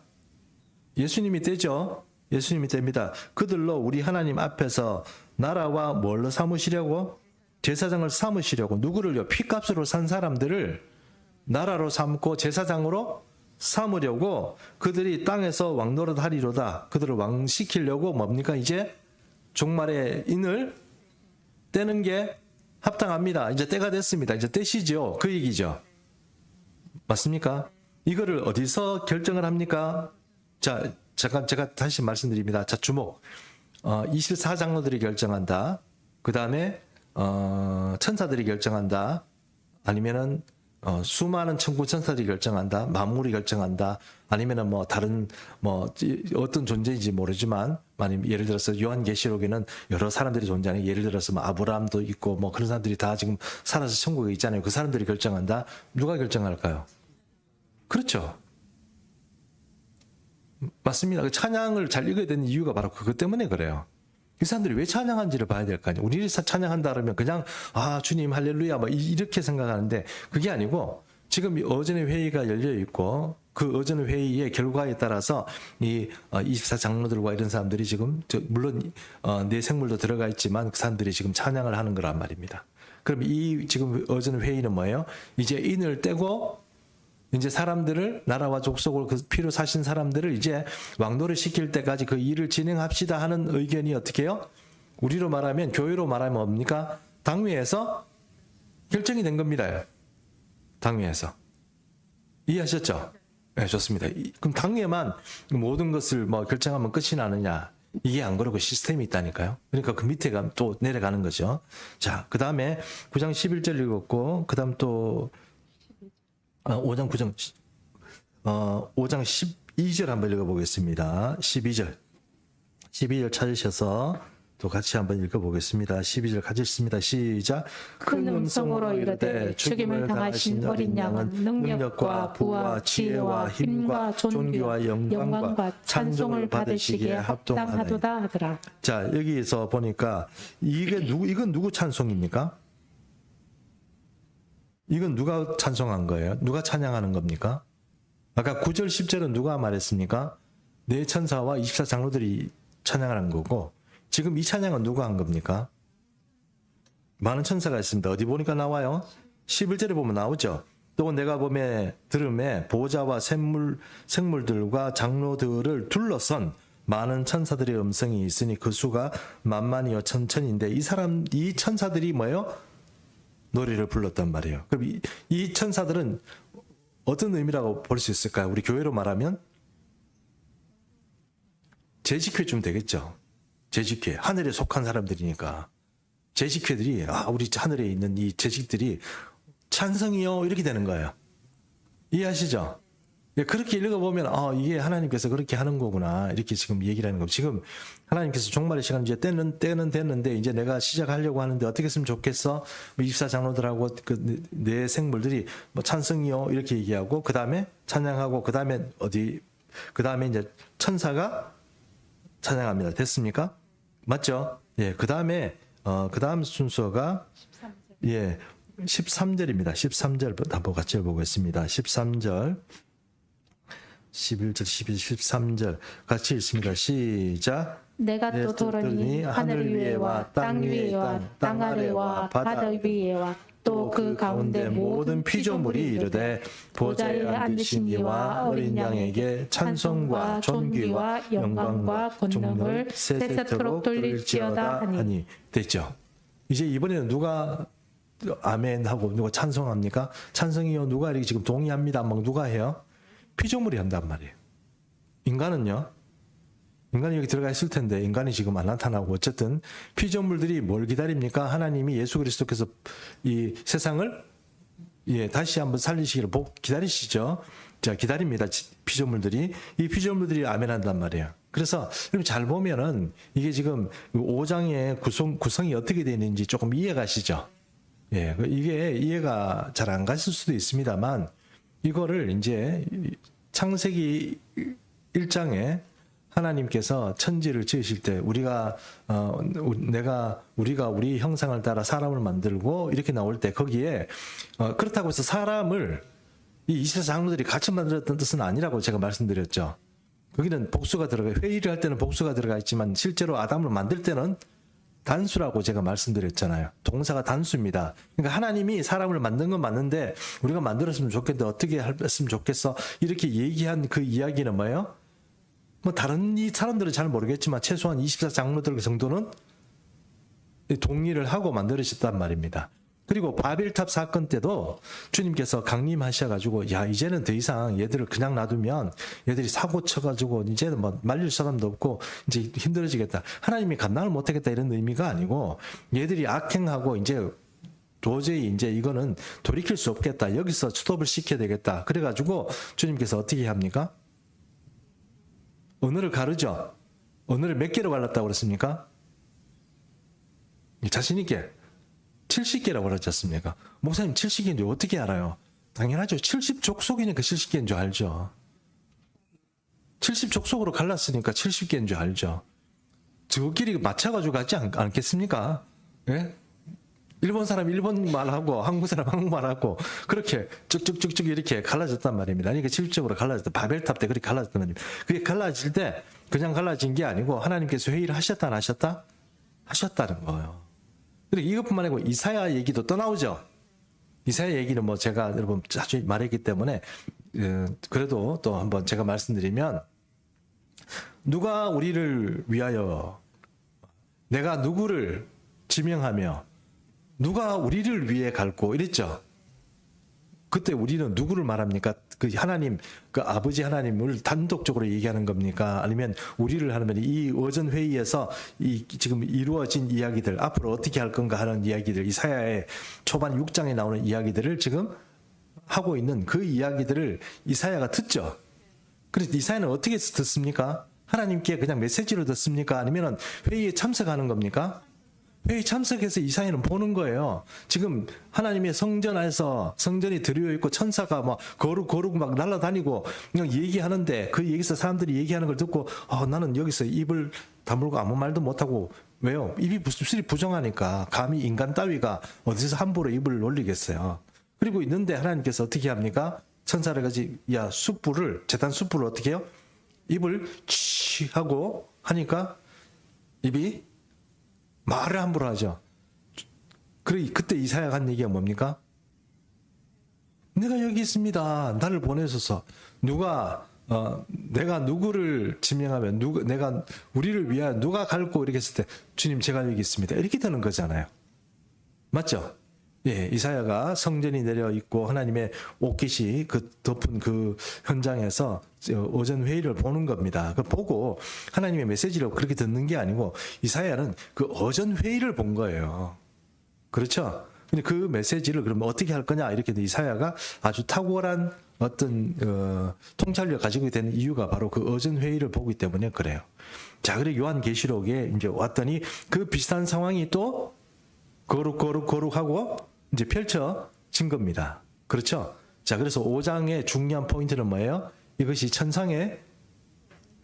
예수님이 떼죠. 예수님이 뗍니다. 그들로 우리 하나님 앞에서 나라와 뭘로 삼으시려고? 제사장을 삼으시려고 누구를요? 피값으로 산 사람들을 나라로 삼고 제사장으로 삼으려고 그들이 땅에서 왕노릇 하리로다. 그들을 왕시키려고 뭡니까? 이제 종말의 인을 떼는 게 합당합니다. 이제 때가 됐습니다. 이제 떼시죠. 그 얘기죠. 맞습니까? 이거를 어디서 결정을 합니까? 자, 잠깐 제가 다시 말씀드립니다. 자, 주목. 24장로들이 결정한다. 그 다음에 천사들이 결정한다. 아니면은 수많은 천군 천사들이 결정한다. 만물이 결정한다. 아니면은 뭐 다른 뭐 어떤 존재인지 모르지만, 아니면 예를 들어서 요한계시록에는 여러 사람들이 존재하는, 예를 들어서 뭐 아브라함도 있고 뭐 그런 사람들이 다 지금 살아서 천국에 있잖아요. 그 사람들이 결정한다. 누가 결정할까요? 그렇죠. 맞습니다. 그 찬양을 잘 읽어야 되는 이유가 바로 그것 때문에 그래요. 이 사람들이 왜 찬양한지를 봐야 될 거 아니에요. 우리 찬양한다 그러면 그냥 주님 할렐루야 뭐 이렇게 생각하는데, 그게 아니고 지금 어제의 회의가 열려 있고 그 어제의 회의의 결과에 따라서 이 24장로들과 이런 사람들이 지금 물론 내 생물도 들어가 있지만 그 사람들이 지금 찬양을 하는 거란 말입니다. 그럼 이 지금 어제의 회의는 뭐예요? 이제 인을 떼고 이제 사람들을, 나라와 족속을 그 피로 사신 사람들을 이제 왕노를 시킬 때까지 그 일을 진행합시다 하는 의견이 어떻게 해요? 우리로 말하면, 교회로 말하면 뭡니까? 당회에서 결정이 된 겁니다. 당회에서. 이해하셨죠? 네, 좋습니다. 그럼 당회만 모든 것을 뭐 결정하면 끝이 나느냐? 이게 안 그러고 시스템이 있다니까요. 그러니까 그 밑에가 또 내려가는 거죠. 자, 그 다음에 9장 11절 읽었고, 그 다음 또 5장 9장 5장 12절 한번 읽어보겠습니다. 12절 찾으셔서 또 같이 한번 읽어보겠습니다. 12절 같이 읽습니다. 시작. 큰 음성으로 이르되 죽임을 당하신 어린 양은 능력과 부와 지혜와 힘과 존귀와 영광과 찬송을 받으시기에 합당하도다 하더라. 자, 여기서 보니까 이건 누구 찬송입니까? 이건 누가 찬송한 거예요? 누가 찬양하는 겁니까? 아까 9절 10절은 누가 말했습니까? 네 천사와 24장로들이 찬양하는 거고, 지금 이 찬양은 누가 한 겁니까? 많은 천사가 있습니다. 어디 보니까 나와요? 11절에 보면 나오죠. 또 내가 들음에 보좌와 생물들과 장로들을 둘러선 많은 천사들의 음성이 있으니 그 수가 만만이요 천천인데, 이 천사들이 뭐예요? 노래를 불렀단 말이에요. 그럼 이 천사들은 어떤 의미라고 볼 수 있을까요? 우리 교회로 말하면 재직회쯤 되겠죠. 재직회. 하늘에 속한 사람들이니까. 재직회들이, 우리 하늘에 있는 이 재직들이 찬성이요, 이렇게 되는 거예요. 이해하시죠? 그렇게 읽어보면 이게 하나님께서 그렇게 하는 거구나, 이렇게 지금 얘기를 하는 거고, 지금 하나님께서 종말의 시간 이제 때는 됐는데 이제 내가 시작하려고 하는데 어떻게 했으면 좋겠어? 24장로들하고 내 생물들이 뭐 찬성이요, 이렇게 얘기하고, 그 다음에 찬양하고, 그 다음에 이제 천사가 찬양합니다. 됐습니까? 맞죠? 예, 그 다음에 그 다음 순서가 13절입니다. 13절 한번 같이 읽어보겠습니다. 13절. 11절, 12절, 13절 같이 읽습니다. 시작. 내가 또 들으니 하늘 위에와 땅 위에와 땅 아래와 바다 위에와 또 그 가운데 모든 피조물이 이르되 보좌에 앉으신 이와 어린 양에게 찬송과 존귀와 영광과 권능을 세세토록 돌릴지어다 하니. 됐죠. 이제 이번에는 누가 아멘 하고 누가 찬송합니까? 찬송이요, 누가 이렇게 지금 동의합니다. 막 누가 해요? 피조물이 한단 말이에요. 인간은요, 인간이 여기 들어가 있을 텐데 인간이 지금 안 나타나고, 어쨌든 피조물들이 뭘 기다립니까? 하나님이 예수 그리스도께서 이 세상을 다시 한번 살리시기를 기다리시죠. 자, 기다립니다. 피조물들이. 이 피조물들이 아멘 한단 말이에요. 그래서 잘 보면은 이게 지금 5장의 구성이 어떻게 되는지 조금 이해가시죠? 예, 이게 이해가 잘 안 가실 수도 있습니다만, 이거를 이제 창세기 1장에 하나님께서 천지를 지으실 때 우리가 우리 형상을 따라 사람을 만들고 이렇게 나올 때, 거기에 그렇다고 해서 사람을 이 24장로들이 같이 만들었던 뜻은 아니라고 제가 말씀드렸죠. 거기는 복수가 들어가, 회의를 할 때는 복수가 들어가 있지만 실제로 아담을 만들 때는 단수라고 제가 말씀드렸잖아요. 동사가 단수입니다. 그러니까 하나님이 사람을 만든 건 맞는데 우리가 만들었으면 좋겠는데 어떻게 했으면 좋겠어? 이렇게 얘기한 그 이야기는 뭐예요? 뭐 다른 이 사람들은 잘 모르겠지만 최소한 24장로들 정도는 동의를 하고 만들어졌단 말입니다. 그리고 바벨탑 사건 때도 주님께서 강림하셔가지고 야 이제는 더 이상 얘들을 그냥 놔두면 얘들이 사고 쳐가지고 이제는 뭐 말릴 사람도 없고 이제 힘들어지겠다. 하나님이 감당을 못하겠다 이런 의미가 아니고 얘들이 악행하고 이제 도저히 이제 이거는 돌이킬 수 없겠다. 여기서 스톱을 시켜야 되겠다. 그래가지고 주님께서 어떻게 합니까? 언어를 가르죠. 언어를 몇 개로 갈랐다고 그랬습니까? 자신 있게 70개라고 그러지 않습니까? 목사님 70개인 줄 어떻게 알아요? 당연하죠. 70족속이니까 70개인 줄 알죠. 70족속으로 갈랐으니까 70개인 줄 알죠. 저끼리 맞춰가지고 가지 않겠습니까? 예? 일본 사람 일본 말하고 한국 사람 한국 말하고 그렇게 쭉쭉쭉쭉 이렇게 갈라졌단 말입니다. 그러니까 실질적으로 갈라졌다. 바벨탑 때 그렇게 갈라졌단 말입니다. 그게 갈라질 때 그냥 갈라진 게 아니고 하나님께서 회의를 하셨다 안 하셨다? 하셨다는 거예요. 그리고 이것뿐만 아니고 이사야 얘기도 또 나오죠. 이사야 얘기는 뭐 제가 여러분 자주 말했기 때문에 그래도 또 한번 제가 말씀드리면 누가 우리를 위하여 내가 누구를 지명하며 누가 우리를 위해 갈고 이랬죠. 그때 우리는 누구를 말합니까? 그 하나님, 그 아버지 하나님을 단독적으로 얘기하는 겁니까? 아니면 우리를 하면 이 어전 회의에서 이 지금 이루어진 이야기들 앞으로 어떻게 할 건가 하는 이야기들 이사야의 초반 6장에 나오는 이야기들을 지금 하고 있는 그 이야기들을 이사야가 듣죠. 그래서 이사야는 어떻게 듣습니까? 하나님께 그냥 메시지로 듣습니까? 아니면 회의에 참석하는 겁니까? 회의 참석해서 이사야는 보는 거예요. 지금 하나님의 성전 안에서 성전이 들여 있고 천사가 막 거룩 막 날아다니고 그냥 얘기하는데 그 얘기에서 사람들이 얘기하는 걸 듣고 나는 여기서 입을 다물고 아무 말도 못하고 왜요? 입이 수술이 부정하니까 감히 인간 따위가 어디서 함부로 입을 놀리겠어요. 그리고 있는데 하나님께서 어떻게 합니까? 천사를 가지 야 숯불을 제단 숯불을 어떻게 해요? 입을 치 하고 하니까 입이 말을 함부로 하죠. 그때 이사야가 한 얘기가 뭡니까? 내가 여기 있습니다. 나를 보내소서. 내가 누구를 지명하면 내가 우리를 위하여 누가 갈고 이렇게 했을 때 주님 제가 여기 있습니다. 이렇게 되는 거잖아요. 맞죠? 예, 이사야가 성전이 내려 있고 하나님의 옷깃이 그 덮은 그 현장에서 오전 회의를 보는 겁니다. 그 보고 하나님의 메시지를 그렇게 듣는 게 아니고 이사야는 그 오전 회의를 본 거예요. 그렇죠? 근데 그 메시지를 그러면 어떻게 할 거냐 이렇게 이사야가 아주 탁월한 어떤 통찰력 가지고 되는 이유가 바로 그 오전 회의를 보기 때문에 그래요. 자, 그리고 요한계시록에 이제 왔더니 그 비슷한 상황이 또 거룩하고 이제 펼쳐진 겁니다. 그렇죠? 자, 그래서 5장의 중요한 포인트는 뭐예요? 이것이 천상의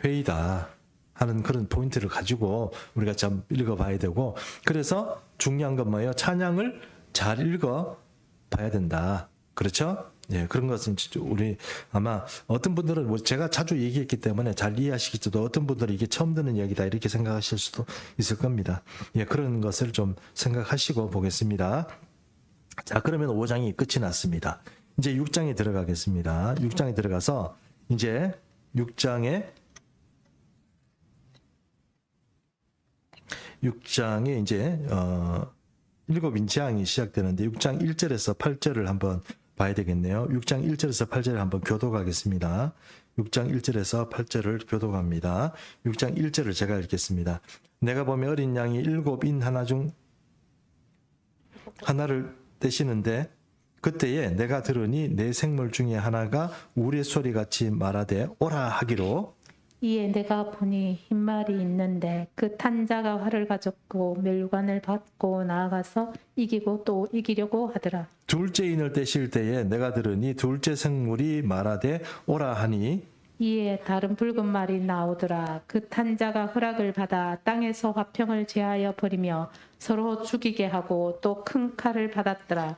회의다 하는 그런 포인트를 가지고 우리가 좀 읽어봐야 되고, 그래서 중요한 건 뭐예요? 찬양을 잘 읽어봐야 된다. 그렇죠? 예, 그런 것은 우리 아마 어떤 분들은 뭐 제가 자주 얘기했기 때문에 잘 이해하시겠지도 어떤 분들은 이게 처음 듣는 이야기다 이렇게 생각하실 수도 있을 겁니다. 예, 그런 것을 좀 생각하시고 보겠습니다. 자, 그러면 5장이 끝이 났습니다. 이제 6장에 들어가겠습니다. 6장에 들어가서 이제 6장에 이제 7인지항이 시작되는데 6장 1절에서 8절을 한번 봐야 되겠네요. 6장 1절에서 8절을 한번 교독하겠습니다. 6장 1절에서 8절을 교독합니다. 6장 1절을 제가 읽겠습니다. 내가 보면 어린 양이 7인 하나 중 하나를 떼시는데 그때에 내가 들으니 내 생물 중에 하나가 우레소리같이 말하되 오라 하기로, 이에 내가 보니 흰말이 있는데 그 탄자가 활을 가졌고 멸관을 받고 나아가서 이기고 또 이기려고 하더라. 둘째 인을 떼실 때에 내가 들으니 둘째 생물이 말하되 오라 하니, 이에 다른 붉은 말이 나오더라. 그 탄자가 허락을 받아 땅에서 화평을 제하여 버리며 서로 죽이게 하고 또 큰 칼을 받았더라.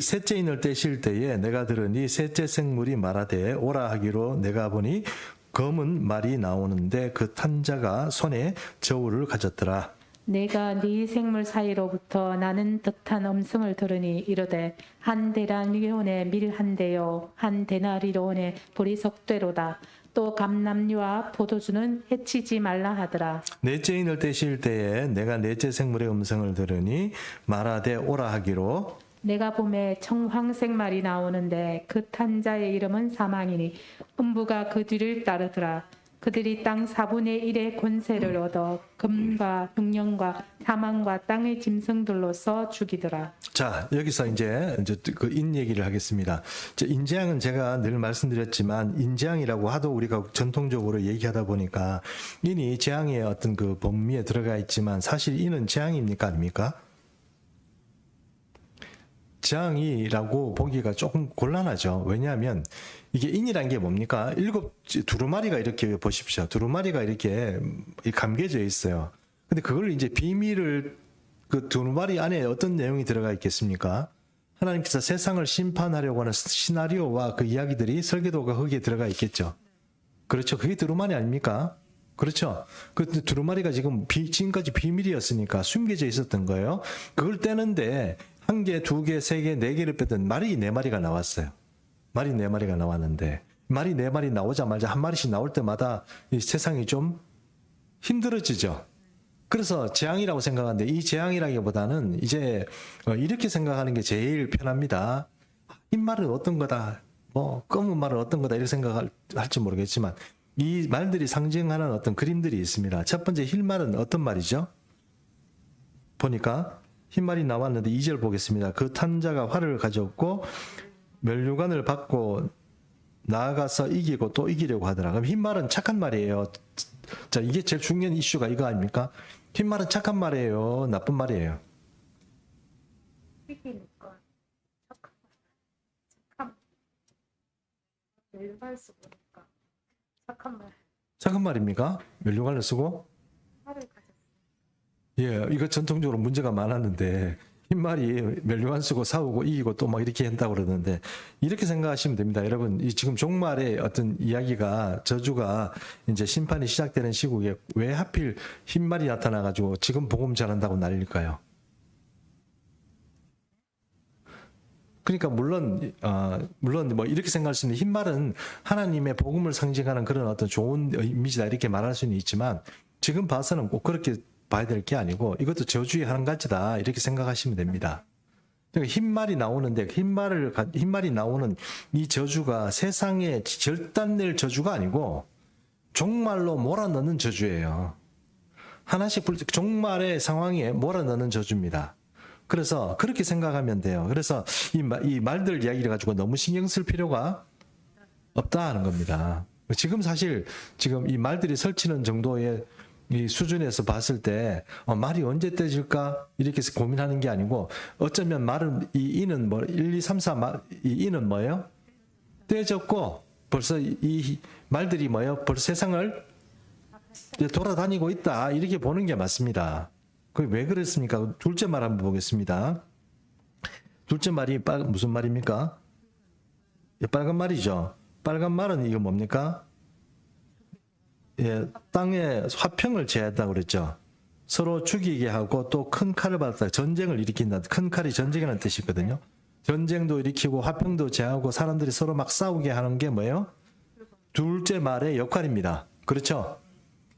셋째 인을 떼실 때에 내가 들으니 셋째 생물이 말하되 오라 하기로, 내가 보니 검은 말이 나오는데 그 탄자가 손에 저울을 가졌더라. 내가 네 생물 사이로부터 나는 듯한 음성을 들으니 이르되 한 데나리온의 밀 한 대요 한 데나리온의 보리석대로다. 또 감람류와 포도주는 해치지 말라 하더라. 넷째 인을 떼실 때에 내가 넷째 생물의 음성을 들으니 말하되 오라 하기로 내가 봄에 청황색 말이 나오는데 그 탄 자의 이름은 사망이니 음부가 그 뒤를 따르더라. 그들이 땅 4분의 1의 권세를 얻어 금과 흉령과 사망과 땅의 짐승들로서 죽이더라. 자, 여기서 이제 그 인 얘기를 하겠습니다. 인재앙은 제가 늘 말씀드렸지만 인재앙이라고 하도 우리가 전통적으로 얘기하다 보니까 인이 재앙의 어떤 그 범위에 들어가 있지만 사실 인은 재앙입니까 아닙니까? 재앙이라고 보기가 조금 곤란하죠. 왜냐하면 이게 인이란 게 뭡니까? 두루마리가 이렇게 보십시오. 두루마리가 이렇게 감겨져 있어요. 근데 그걸 이제 비밀을 그 두루마리 안에 어떤 내용이 들어가 있겠습니까? 하나님께서 세상을 심판하려고 하는 시나리오와 그 이야기들이 설계도가 거기에 들어가 있겠죠. 그렇죠. 그게 두루마리 아닙니까? 그렇죠. 그 두루마리가 지금까지 비밀이었으니까 숨겨져 있었던 거예요. 그걸 떼는데 1개, 2개, 3개, 4개를 뺐던 말이 4마리가 나왔어요. 말이 4마리가 나왔는데 말이 4마리 나오자마자 한 마리씩 나올 때마다 이 세상이 좀 힘들어지죠. 그래서 재앙이라고 생각하는데 이 재앙이라기보다는 이제 이렇게 생각하는 게 제일 편합니다. 흰 말은 어떤 거다. 뭐 검은 말은 어떤 거다. 이렇게 생각할지 모르겠지만 이 말들이 상징하는 어떤 그림들이 있습니다. 첫 번째 흰 말은 어떤 말이죠? 보니까 흰 말이 나왔는데 2절 보겠습니다. 그 탄자가 활을 가졌고 면류관을 받고 나아가서 이기고 또 이기려고 하더라. 그럼 흰 말은 착한 말이에요. 자, 이게 제일 중요한 이슈가 이거 아닙니까? 흰 말은 착한 말이에요. 나쁜 말이에요. 이기니까 착한 말 쓰니까 착한 말 착한 말입니까? 면류관을 쓰고? 말을 가졌어. 예, 이거 전통적으로 문제가 많았는데 흰말이 멸류관 쓰고 싸우고 이기고 또 막 이렇게 한다고 그러는데 이렇게 생각하시면 됩니다. 여러분, 이 지금 종말의 어떤 이야기가 저주가 이제 심판이 시작되는 시국에 왜 하필 흰말이 나타나가지고 지금 복음 전한다고 난릴까요? 그러니까 물론 뭐 이렇게 생각할 수 있는 흰말은 하나님의 복음을 상징하는 그런 어떤 좋은 이미지다 이렇게 말할 수는 있지만 지금 봐서는 꼭 그렇게 봐야 될 게 아니고 이것도 저주의 한 가지다 이렇게 생각하시면 됩니다. 그러니까 흰말이 나오는데 흰말이 나오는 이 저주가 세상에 절단낼 저주가 아니고 종말로 몰아넣는 저주예요. 하나씩 종말의 상황에 몰아넣는 저주입니다. 그래서 그렇게 생각하면 돼요. 그래서 이 말들 이야기를 가지고 너무 신경 쓸 필요가 없다 하는 겁니다. 지금 사실 이 말들이 설치는 정도의 이 수준에서 봤을 때 말이 언제 떼질까 이렇게 고민하는 게 아니고 어쩌면 말은 이 이는 뭐 1, 2, 3, 4 이 이는 뭐예요? 떼졌고 벌써 이 말들이 뭐예요? 벌써 세상을 돌아다니고 있다 이렇게 보는 게 맞습니다. 그게 왜 그랬습니까? 둘째 말 한번 보겠습니다. 둘째 말이 무슨 말입니까? 빨간 말이죠. 빨간 말은 이거 뭡니까? 예, 땅에 화평을 제하였다고 그랬죠. 서로 죽이게 하고 또 큰 칼을 받았다. 전쟁을 일으킨다. 큰 칼이 전쟁이라는 뜻이거든요. 전쟁도 일으키고 화평도 제하고 사람들이 서로 막 싸우게 하는 게 뭐예요? 둘째 말의 역할입니다. 그렇죠?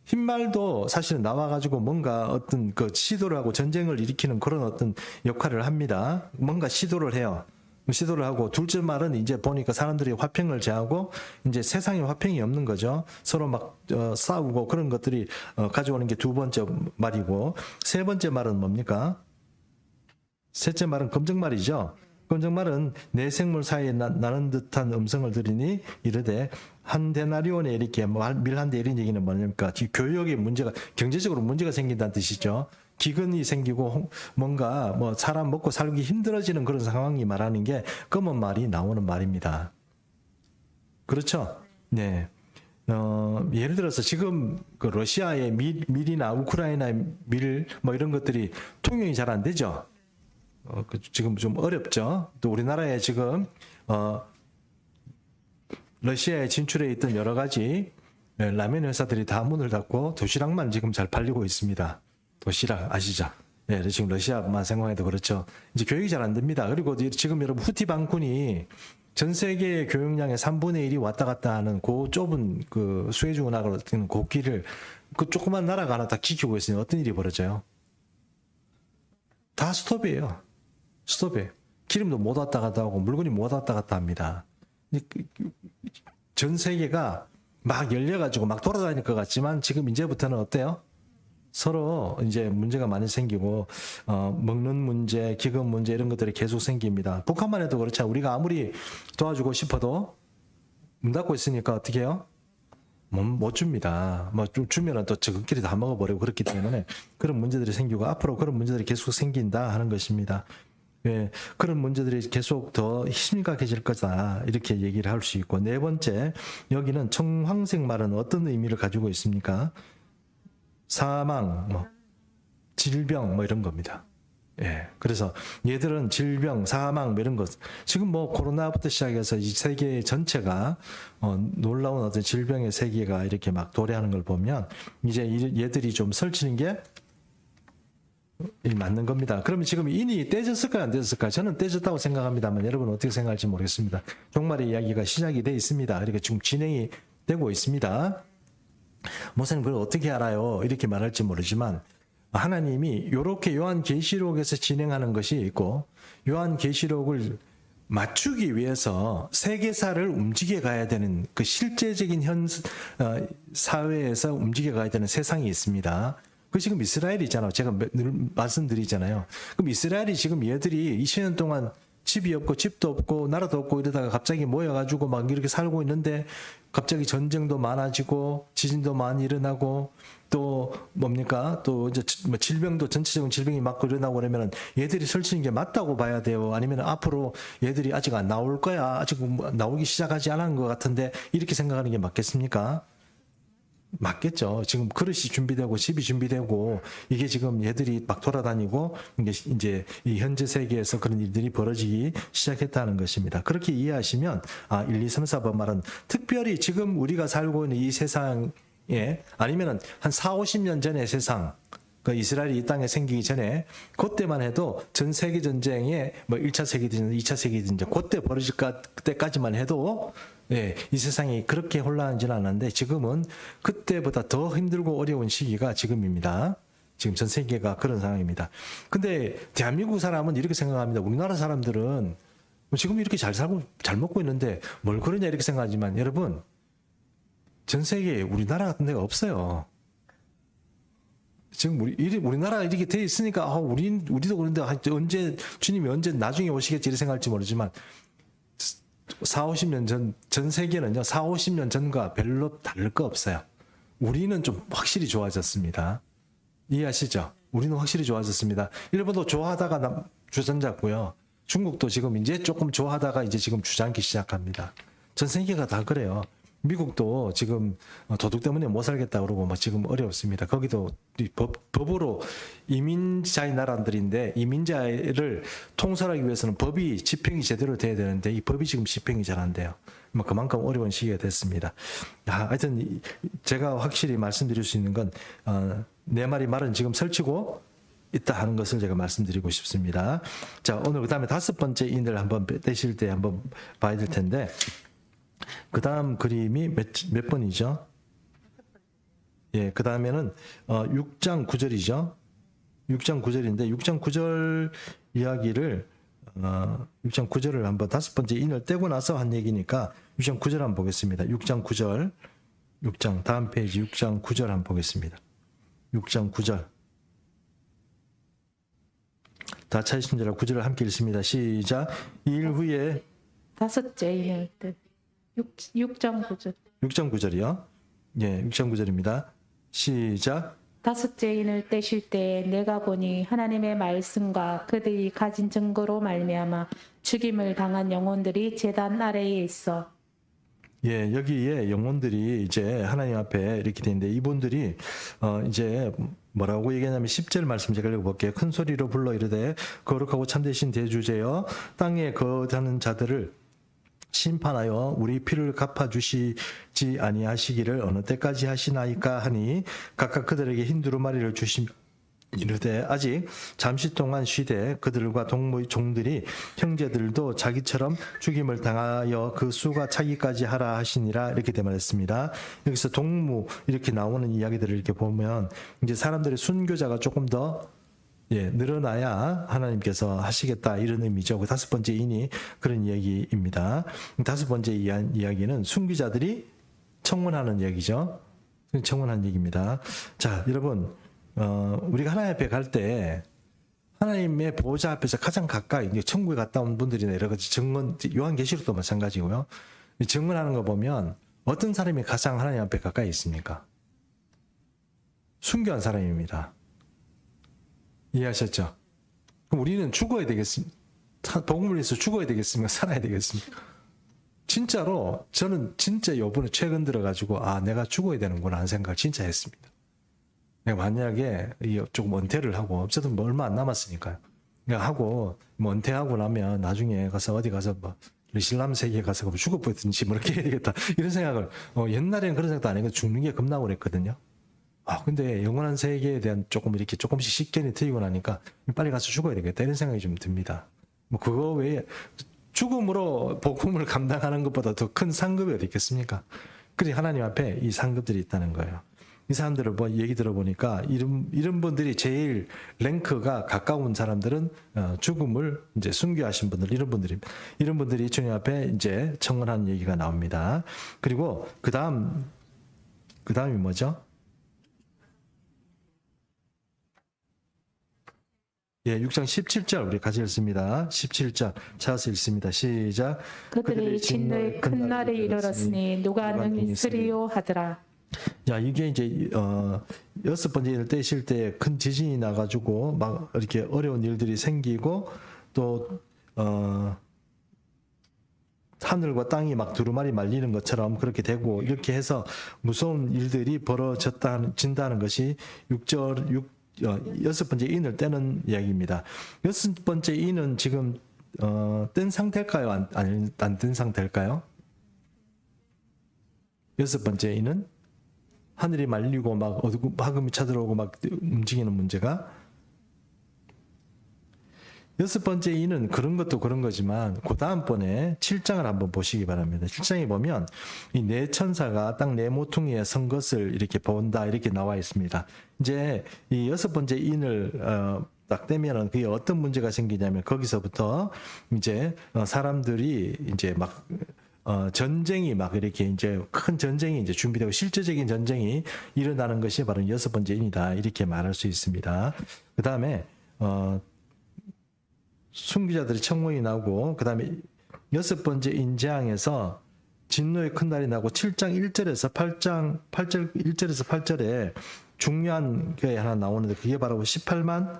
흰말도 사실은 나와가지고 뭔가 어떤 그 시도를 하고 전쟁을 일으키는 그런 어떤 역할을 합니다. 뭔가 시도를 해요. 시도를 하고 둘째 말은 이제 보니까 사람들이 화평을 제하고 이제 세상에 화평이 없는 거죠. 서로 막 싸우고 그런 것들이 가져오는 게 두 번째 말이고 세 번째 말은 뭡니까? 셋째 말은 검정말이죠. 검정말은 내 생물 사이에 나는 듯한 음성을 들으니 이르되 한 데나리온에 이렇게 밀 한 대 이런 얘기는 뭐냐니까 교역에 문제가 경제적으로 문제가 생긴다는 뜻이죠. 기근이 생기고 뭔가 뭐 사람 먹고 살기 힘들어지는 그런 상황이 말하는 게 검은 말이 나오는 말입니다. 그렇죠? 네. 예를 들어서 지금 그 러시아의 밀이나 우크라이나의 밀 뭐 이런 것들이 통용이 잘 안 되죠. 지금 좀 어렵죠. 또 우리나라에 지금 러시아에 진출해 있던 여러 가지 라면 회사들이 다 문을 닫고 도시락만 지금 잘 팔리고 있습니다. 도시락 아시죠? 예, 지금 러시아만 생각해도 그렇죠. 이제 교육이 잘 안 됩니다. 그리고 지금 여러분 후티 반군이 전 세계 교역량의 3분의 1이 왔다 갔다 하는 그 좁은 그 수에즈 운하로 뛰는 그 길을 그 조그만 나라가 하나 딱 지키고 있으니 어떤 일이 벌어져요? 다 스톱이에요. 스톱이에요. 기름도 못 왔다 갔다 하고 물건이 못 왔다 갔다 합니다. 전 세계가 막 열려가지고 막 돌아다닐 것 같지만 지금 이제부터는 어때요? 서로 이제 문제가 많이 생기고 먹는 문제, 기금 문제 이런 것들이 계속 생깁니다. 북한만 해도 그렇죠. 우리가 아무리 도와주고 싶어도 문 닫고 있으니까 어떻게 해요? 못 줍니다. 뭐 주면은 또 저끼리 다 먹어버리고 그렇기 때문에 그런 문제들이 생기고 앞으로 그런 문제들이 계속 생긴다 하는 것입니다. 예, 그런 문제들이 계속 더 심각해질 거다 이렇게 얘기를 할 수 있고 네 번째 여기는 청황색 말은 어떤 의미를 가지고 있습니까? 사망, 뭐 질병 뭐 이런 겁니다. 예, 그래서 얘들은 질병, 사망 뭐 이런 것 지금 뭐 코로나부터 시작해서 이 세계 전체가 놀라운 어떤 질병의 세계가 이렇게 막 도래하는 걸 보면 이제 얘들이 좀 설치는 게 맞는 겁니다. 그러면 지금 인이 떼졌을까요? 안 떼졌을까요? 저는 떼졌다고 생각합니다만 여러분은 어떻게 생각할지 모르겠습니다. 종말의 이야기가 시작이 돼 있습니다. 그러니까 지금 진행이 되고 있습니다. 목사님 그걸 어떻게 알아요? 이렇게 말할지 모르지만 하나님이 이렇게 요한계시록에서 진행하는 것이 있고 요한계시록을 맞추기 위해서 세계사를 움직여 가야 되는 그 실제적인 사회에서 움직여 가야 되는 세상이 있습니다. 그 지금 이스라엘이잖아요. 제가 늘 말씀드리잖아요. 그럼 이스라엘이 지금 얘들이 20년 동안 집이 없고 집도 없고 나라도 없고 이러다가 갑자기 모여가지고 막 이렇게 살고 있는데 갑자기 전쟁도 많아지고 지진도 많이 일어나고 또 뭡니까 또 이제 뭐 질병도 전체적인 질병이 막 일어나고 그러면은 얘들이 설치는 게 맞다고 봐야 돼요. 아니면 앞으로 얘들이 아직 안 나올 거야. 아직 나오기 시작하지 않은 것 같은데 이렇게 생각하는 게 맞겠습니까? 맞겠죠. 지금 그릇이 준비되고 집이 준비되고 이게 지금 얘들이 막 돌아다니고 이제 이 현재 세계에서 그런 일들이 벌어지기 시작했다는 것입니다. 그렇게 이해하시면 1, 2, 3, 4번 말은 특별히 지금 우리가 살고 있는 이 세상에 아니면은 한 4, 50년 전의 세상 그 이스라엘이 이 땅에 생기기 전에 그때만 해도 전 세계 전쟁에 뭐 1차 세계대전, 2차 세계대전 그때 벌어질 때까지만 해도 예, 이 세상이 그렇게 혼란하지는 않았는데 지금은 그때보다 더 힘들고 어려운 시기가 지금입니다. 지금 전 세계가 그런 상황입니다. 근데 대한민국 사람은 이렇게 생각합니다. 우리나라 사람들은 지금 이렇게 잘 살고 잘 먹고 있는데 뭘 그러냐 이렇게 생각하지만 여러분 전 세계에 우리나라 같은 데가 없어요. 지금 우리나라 이렇게 돼 있으니까 우리도 그런데 언제 주님이 언제 나중에 오시겠지 이렇게 생각할지 모르지만 4, 50년 전 세계는요 4, 50년 전과 별로 다를 거 없어요. 우리는 좀 확실히 좋아졌습니다. 이해하시죠? 우리는 확실히 좋아졌습니다. 일본도 좋아하다가 주저앉았고요. 중국도 지금 이제 조금 좋아하다가 이제 지금 주저앉기 시작합니다. 전 세계가 다 그래요. 미국도 지금 도둑 때문에 못 살겠다 그러고 뭐 지금 어렵습니다. 거기도 법으로 이민자의 나라들인데 이민자를 통솔하기 위해서는 법이 집행이 제대로 돼야 되는데 이 법이 지금 집행이 잘 안 돼요. 뭐 그만큼 어려운 시기가 됐습니다. 하여튼 제가 확실히 말씀드릴 수 있는 건 내 말은 지금 설치고 있다 하는 것을 제가 말씀드리고 싶습니다. 자, 오늘 그다음에 5번째 인을 한번 떼실 때 한번 봐야 될 텐데 그 다음 그림이 몇 번이죠? 예, 그 다음에는 6장 9절이죠. 6장 9절인데 6장 9절 이야기를 6장 9절을 한번 5번째 인을 떼고 나서 한 얘기니까 6장 9절 한번 보겠습니다. 6장 9절 6장 다음 페이지 6장 9절 한번 보겠습니다. 6장 9절 다 찾으신 줄 알고 9절을 함께 읽습니다. 시작. 2일 후에 5째 인을 때 6장 9절 6장 9절이요. 예, 6장 9절입니다. 시작. 5째 인을 떼실 때 내가 보니 하나님의 말씀과 그들이 가진 증거로 말미암아 죽임을 당한 영혼들이 제단 아래에 있어. 예, 여기에 영혼들이 이제 하나님 앞에 이렇게 되는데 이분들이 이제 뭐라고 얘기하냐면 10절 말씀 제가 읽어볼게요. 큰 소리로 불러 이르되 거룩하고 참되신 대주제여 땅에 거하는 자들을 심판하여 우리 피를 갚아주시지 아니하시기를 어느 때까지 하시나이까 하니 각각 그들에게 흰 두루마리를 주시며 이르되 아직 잠시 동안 쉬되 그들과 동무 종들이 형제들도 자기처럼 죽임을 당하여 그 수가 차기까지 하라 하시니라 이렇게 되말했습니다. 여기서 동무 이렇게 나오는 이야기들을 이렇게 보면 이제 사람들의 순교자가 조금 더 늘어나야 하나님께서 하시겠다 이런 의미죠. 그 다섯 번째 인이 그런 이야기입니다. 다섯 번째 이야기는 순교자들이 청원하는 얘기죠. 청원하는 얘기입니다. 자, 여러분, 우리가 하나님 앞에 갈 때 하나님의 보호자 앞에서 가장 가까이 이제 천국에 갔다 온 분들이나 여러 가지 증언, 요한계시록도 마찬가지고요. 증언하는 거 보면 어떤 사람이 가장 하나님 앞에 가까이 있습니까? 순교한 사람입니다. 이해하셨죠? 그럼 우리는 죽어야 되겠습니까? 복음을 위해서 죽어야 되겠습니까? 살아야 되겠습니까? 진짜로 저는 진짜 요번에 최근 들어가지고 내가 죽어야 되는구나 하는 생각을 진짜 했습니다. 내가 만약에 조금 은퇴를 하고 어쨌든 뭐 얼마 안 남았으니까요. 그러니까 하고 뭐 은퇴하고 나면 나중에 가서 어디 가서 뭐 이슬람 세계에 가서 죽어버리든지 뭐 이렇게 해야 되겠다 이런 생각을 옛날에는 그런 생각도 안 했고 죽는 게 겁나고 그랬거든요. 근데 영원한 세계에 대한 조금 이렇게 조금씩 식견이 트이고 나니까 빨리 가서 죽어야 되겠다 이런 생각이 좀 듭니다. 뭐 그거 외에 죽음으로 복음을 감당하는 것보다 더 큰 상급이 어디 있겠습니까? 그래 하나님 앞에 이 상급들이 있다는 거예요. 이 사람들을 뭐 얘기 들어보니까 이런 분들이 제일 랭크가 가까운 사람들은 죽음을 이제 순교하신 분들 이런 분들이 주님 앞에 이제 청원하는 얘기가 나옵니다. 그리고 그 다음이 뭐죠? 6장 17절 우리 같이 읽습니다. 17절 찾아서 읽습니다. 시작. 그들이 진노의 큰 날에 이르렀으니 누가 능히 있으리요 하더라. 이게 이제 여섯 번째 일을 떼실 때 큰 지진이 나가지고 막 이렇게 어려운 일들이 생기고 또 하늘과 땅이 막 두루마리 말리는 것처럼 그렇게 되고 이렇게 해서 무서운 일들이 벌어진다는 것이 여섯 번째 인을 떼는 이야기입니다. 여섯 번째 인은 지금 뗀 상태일까요? 안 뗀 상태일까요? 여섯 번째 인은 하늘이 말리고 막 화금이 쳐들어오고 막 움직이는 문제가 여섯 번째 인은 그런 것도 그런 거지만 그 다음번에 7장을 한번 보시기 바랍니다. 7장에 보면 이 네 천사가 딱 네 모퉁이에 선 것을 이렇게 본다 이렇게 나와 있습니다. 이제 이 여섯 번째 인을 딱 떼면은 그게 어떤 문제가 생기냐면 거기서부터 이제 사람들이 이제 막 전쟁이 막 이렇게 이제 큰 전쟁이 이제 준비되고 실제적인 전쟁이 일어나는 것이 바로 여섯 번째 인이다 이렇게 말할 수 있습니다. 그 다음에 순교자들이 청원이 나오고 그 다음에 여섯 번째 인재앙에서 진노의 큰 날이 나고 7장 1절에서 1절에서 8절에 중요한 게 하나 나오는데 그게 바로 14만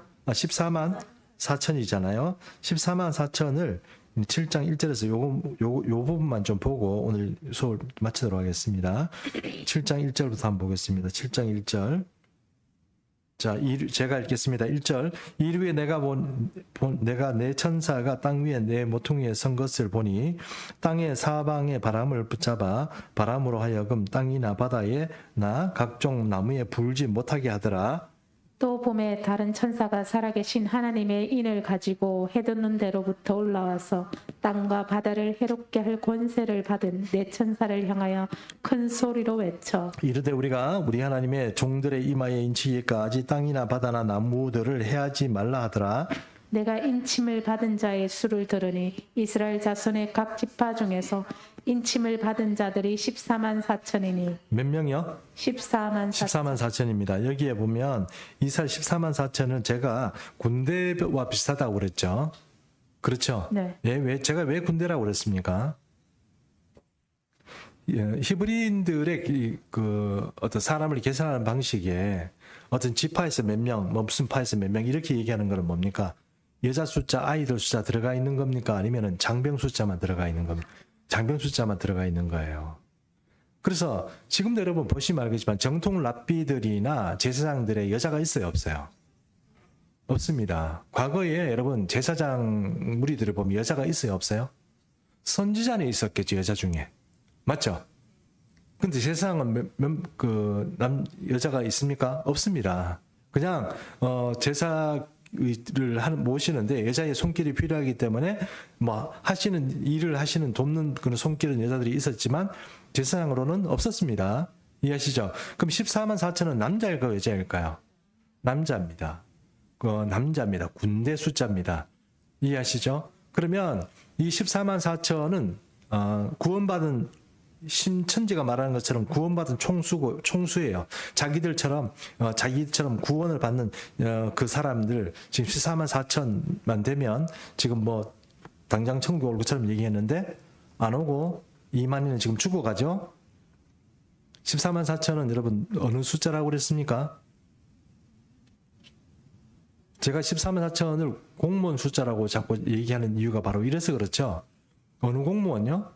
4천이잖아요. 14만 4천을 7장 1절에서 요 부분만 좀 보고 오늘 수업을 마치도록 하겠습니다. 7장 1절부터 한번 보겠습니다. 7장 1절. 자, 제가 읽겠습니다. 1절. 이후에 내가 내 천사가 땅 위에 내 모퉁이에 선 것을 보니 땅의 사방에 바람을 붙잡아 바람으로 하여금 땅이나 바다에 나 각종 나무에 불지 못하게 하더라. 또 봄에 다른 천사가 살아계신 하나님의 인을 가지고 해돋는 데로부터 올라와서 땅과 바다를 해롭게 할 권세를 받은 네 천사를 향하여 큰 소리로 외쳐 이르되 우리가 우리 하나님의 종들의 이마에 인치기까지 땅이나 바다나 나무들을 해하지 말라 하더라. 내가 인침을 받은 자의 수를 들으니 이스라엘 자손의 각 지파 중에서 인침을 받은 자들이 14만 4천이니 몇 명이요? 14만 4천입니다. 여기에 보면 이스라엘 14만 4천은 제가 군대와 비슷하다고 그랬죠. 그렇죠? 네. 제가 왜 군대라고 그랬습니까? 히브리인들의 그 어떤 사람을 계산하는 방식에 어떤 지파에서 몇 명, 뭐 무슨 파에서 몇 명 이렇게 얘기하는 거는 뭡니까? 여자 숫자, 아이들 숫자 들어가 있는 겁니까? 아니면은 장병 숫자만 들어가 있는 겁니까? 장병 숫자만 들어가 있는 거예요. 그래서 지금도 여러분 보시면 알겠지만 정통 랍비들이나 제사장들의 여자가 있어요, 없어요? 없습니다. 과거에 여러분 제사장 무리들을 보면 여자가 있어요, 없어요? 선지자는 있었겠죠, 여자 중에. 맞죠? 근데 제사장은 여자가 있습니까? 없습니다. 그냥 제사를 모시는데 여자의 손길이 필요하기 때문에 뭐 일을 하시는 돕는 그런 손길은 여자들이 있었지만 제사장으로는 없었습니다. 이해하시죠? 그럼 14만 4천은 남자일까요, 여자일까요? 남자입니다. 남자입니다. 군대 숫자입니다. 이해하시죠? 그러면 이 14만 4천은 구원받은 신천지가 말하는 것처럼 구원받은 총수예요. 자기들처럼 구원을 받는 그 사람들 지금 14만 4천만 되면 지금 뭐 당장 천국 올 것처럼 얘기했는데 안 오고 2만이는 지금 죽어가죠. 14만 4천은 여러분 어느 숫자라고 그랬습니까? 제가 14만 4천을 공무원 숫자라고 자꾸 얘기하는 이유가 바로 이래서 그렇죠. 어느 공무원요?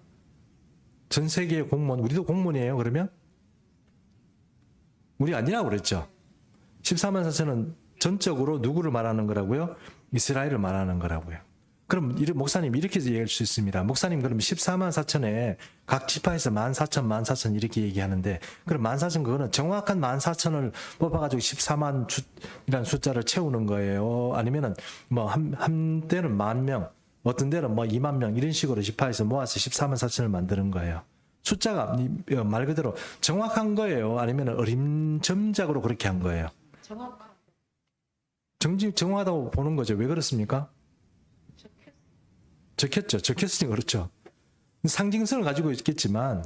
전 세계의 공무원, 우리도 공무원이에요, 그러면? 우리 아니라고 그랬죠. 14만 4천은 전적으로 누구를 말하는 거라고요? 이스라엘을 말하는 거라고요. 그럼 목사님 이렇게 얘기할 수 있습니다. 목사님 그럼 14만 4천에 각 지파에서 14,000 이렇게 얘기하는데 그럼 14,000 그거는 정확한 14,000을 뽑아가지고 14만이라는 숫자를 채우는 거예요? 아니면은 뭐 한 때는 10,000명, 어떤 데는 뭐 2만 명 이런 식으로 지파에서 모아서 14만 4천을 만드는 거예요. 숫자가 말 그대로 정확한 거예요? 아니면 어림짐작으로 그렇게 한 거예요? 정확하다고 보는 거죠. 왜 그렇습니까? 적혔죠. 적혔으니 그렇죠. 상징성을 가지고 있겠지만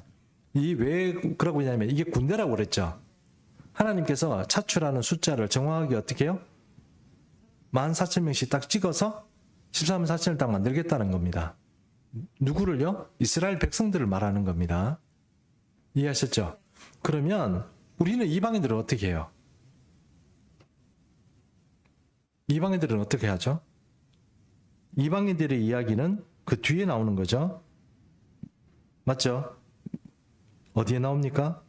이 왜 그러고 있냐면 이게 군대라고 그랬죠. 하나님께서 차출하는 숫자를 정확하게 어떻게 해요? 14,000명씩 딱 찍어서 14만 4천을 딱 만들겠다는 겁니다. 누구를요? 이스라엘 백성들을 말하는 겁니다. 이해하셨죠? 그러면 우리는 이방인들은 어떻게 해요? 이방인들은 어떻게 하죠? 이방인들의 이야기는 그 뒤에 나오는 거죠. 맞죠? 어디에 나옵니까?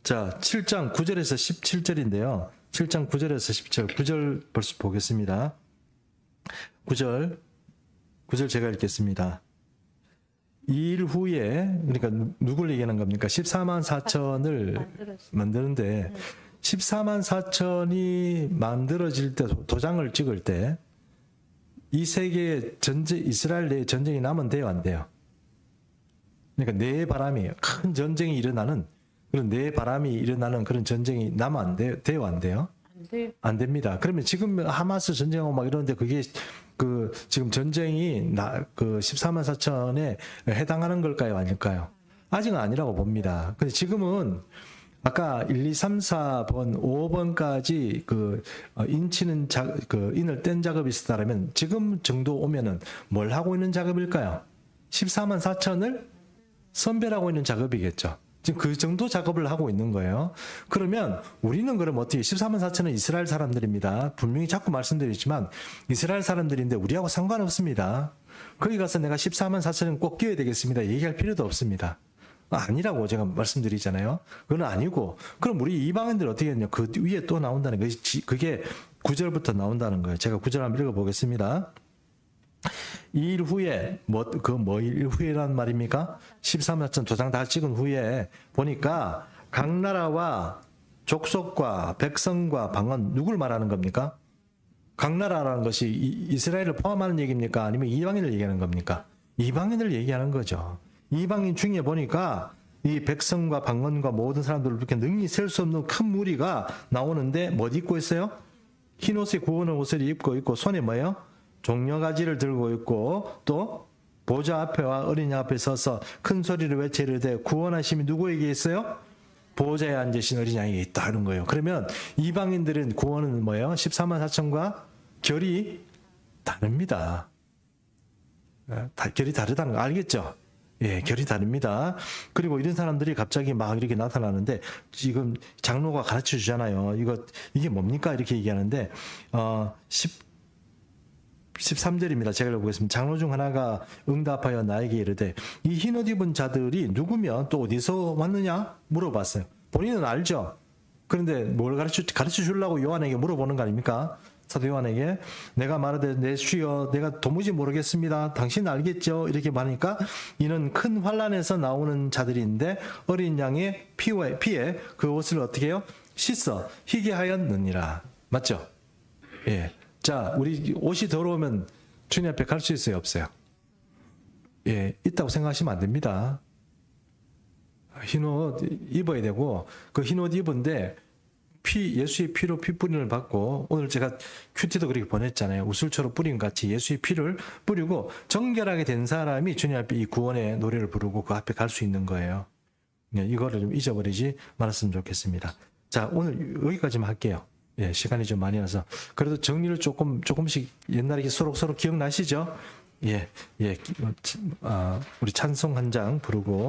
자, 7장 9절에서 17절인데요. 7장 9절에서 17절, 9절 벌써 보겠습니다. 9절 제가 읽겠습니다. 이 일 후에, 그러니까 누굴 얘기하는 겁니까? 14만 4천을 만드는데 14만 4천이 만들어질 때, 도장을 찍을 때 이 세계의 이스라엘 내에 전쟁이 나면 돼요, 안 돼요? 그러니까 내 바람이 큰 전쟁이 일어나는 그런 내 바람이 일어나는 그런 전쟁이 나면 안 돼요, 안 돼요? 안 됩니다. 그러면 지금 하마스 전쟁하고 막 이러는데 그게 지금 전쟁이 그 14만 4천에 해당하는 걸까요, 아닐까요? 아직은 아니라고 봅니다. 근데 지금은 아까 1, 2, 3, 4번, 5번까지 인을 뗀 작업이 있었다면 지금 정도 오면은 뭘 하고 있는 작업일까요? 14만 4천을 선별하고 있는 작업이겠죠. 지금 그 정도 작업을 하고 있는 거예요. 그러면 우리는 그럼 어떻게 14만 4천은 이스라엘 사람들입니다. 분명히 자꾸 말씀드리지만 이스라엘 사람들인데 우리하고 상관없습니다. 거기 가서 내가 14만 4천은 꼭 끼워야 되겠습니다. 얘기할 필요도 없습니다. 아니라고 제가 말씀드리잖아요. 그건 아니고 그럼 우리 이방인들 어떻게 했냐. 그 위에 또 나온다는 것이 그게 9절부터 나온다는 거예요. 제가 9절 한번 읽어보겠습니다. 이 일 후에 일 후에란 말입니까? 14만 4천 도장 다 찍은 후에 보니까 각 나라와 족속과 백성과 방언 누굴 말하는 겁니까? 각 나라라는 것이 이스라엘을 포함하는 얘기입니까? 아니면 이방인을 얘기하는 겁니까? 이방인을 얘기하는 거죠. 이방인 중에 보니까 이 백성과 방언과 모든 사람들을 이렇게 능히 셀 수 없는 큰 무리가 나오는데 뭐 입고 있어요? 흰 옷에 구원의 옷을 입고 있고 손에 뭐예요? 종려가지를 들고 있고 또 보좌 앞에와 어린 양 앞에 서서 큰 소리를 외치르되 구원하심이 누구에게 있어요? 보좌에 앉으신 어린 양에게 있다 하는 거예요. 그러면 이방인들은 구원은 뭐예요? 14만 4천과 결이 다릅니다. 결이 다르다는 거 알겠죠? 예, 결이 다릅니다. 그리고 이런 사람들이 갑자기 막 이렇게 나타나는데 지금 장로가 가르쳐 주잖아요. 이게 뭡니까? 이렇게 얘기하는데 13절입니다. 제가 읽어보겠습니다. 장로 중 하나가 응답하여 나에게 이르되 이 흰옷 입은 자들이 누구며 또 어디서 왔느냐 물어봤어요. 본인은 알죠. 그런데 뭘 가르쳐 주려고 요한에게 물어보는 거 아닙니까? 사도 요한에게 내가 말하되 내 주여 내가 도무지 모르겠습니다. 당신 알겠죠? 이렇게 말하니까 이는 큰 환난에서 나오는 자들인데 어린 양의 피에 그 옷을 어떻게 해요? 씻어 희게 하였느니라. 맞죠? 예. 자, 우리 옷이 더러우면 주님 앞에 갈 수 있어요, 없어요? 예, 있다고 생각하시면 안 됩니다. 흰 옷 입어야 되고, 그 흰 옷 입은데 예수의 피로 피 뿌림을 받고, 오늘 제가 큐티도 그렇게 보냈잖아요. 우슬초로 뿌린 같이 예수의 피를 뿌리고 정결하게 된 사람이 주님 앞에 이 구원의 노래를 부르고 그 앞에 갈 수 있는 거예요. 이거를 좀 잊어버리지 말았으면 좋겠습니다. 자, 오늘 여기까지만 할게요. 예, 시간이 좀 많이 나서. 그래도 정리를 조금씩 옛날에 서로 기억나시죠? 예, 우리 찬송 한 장 부르고.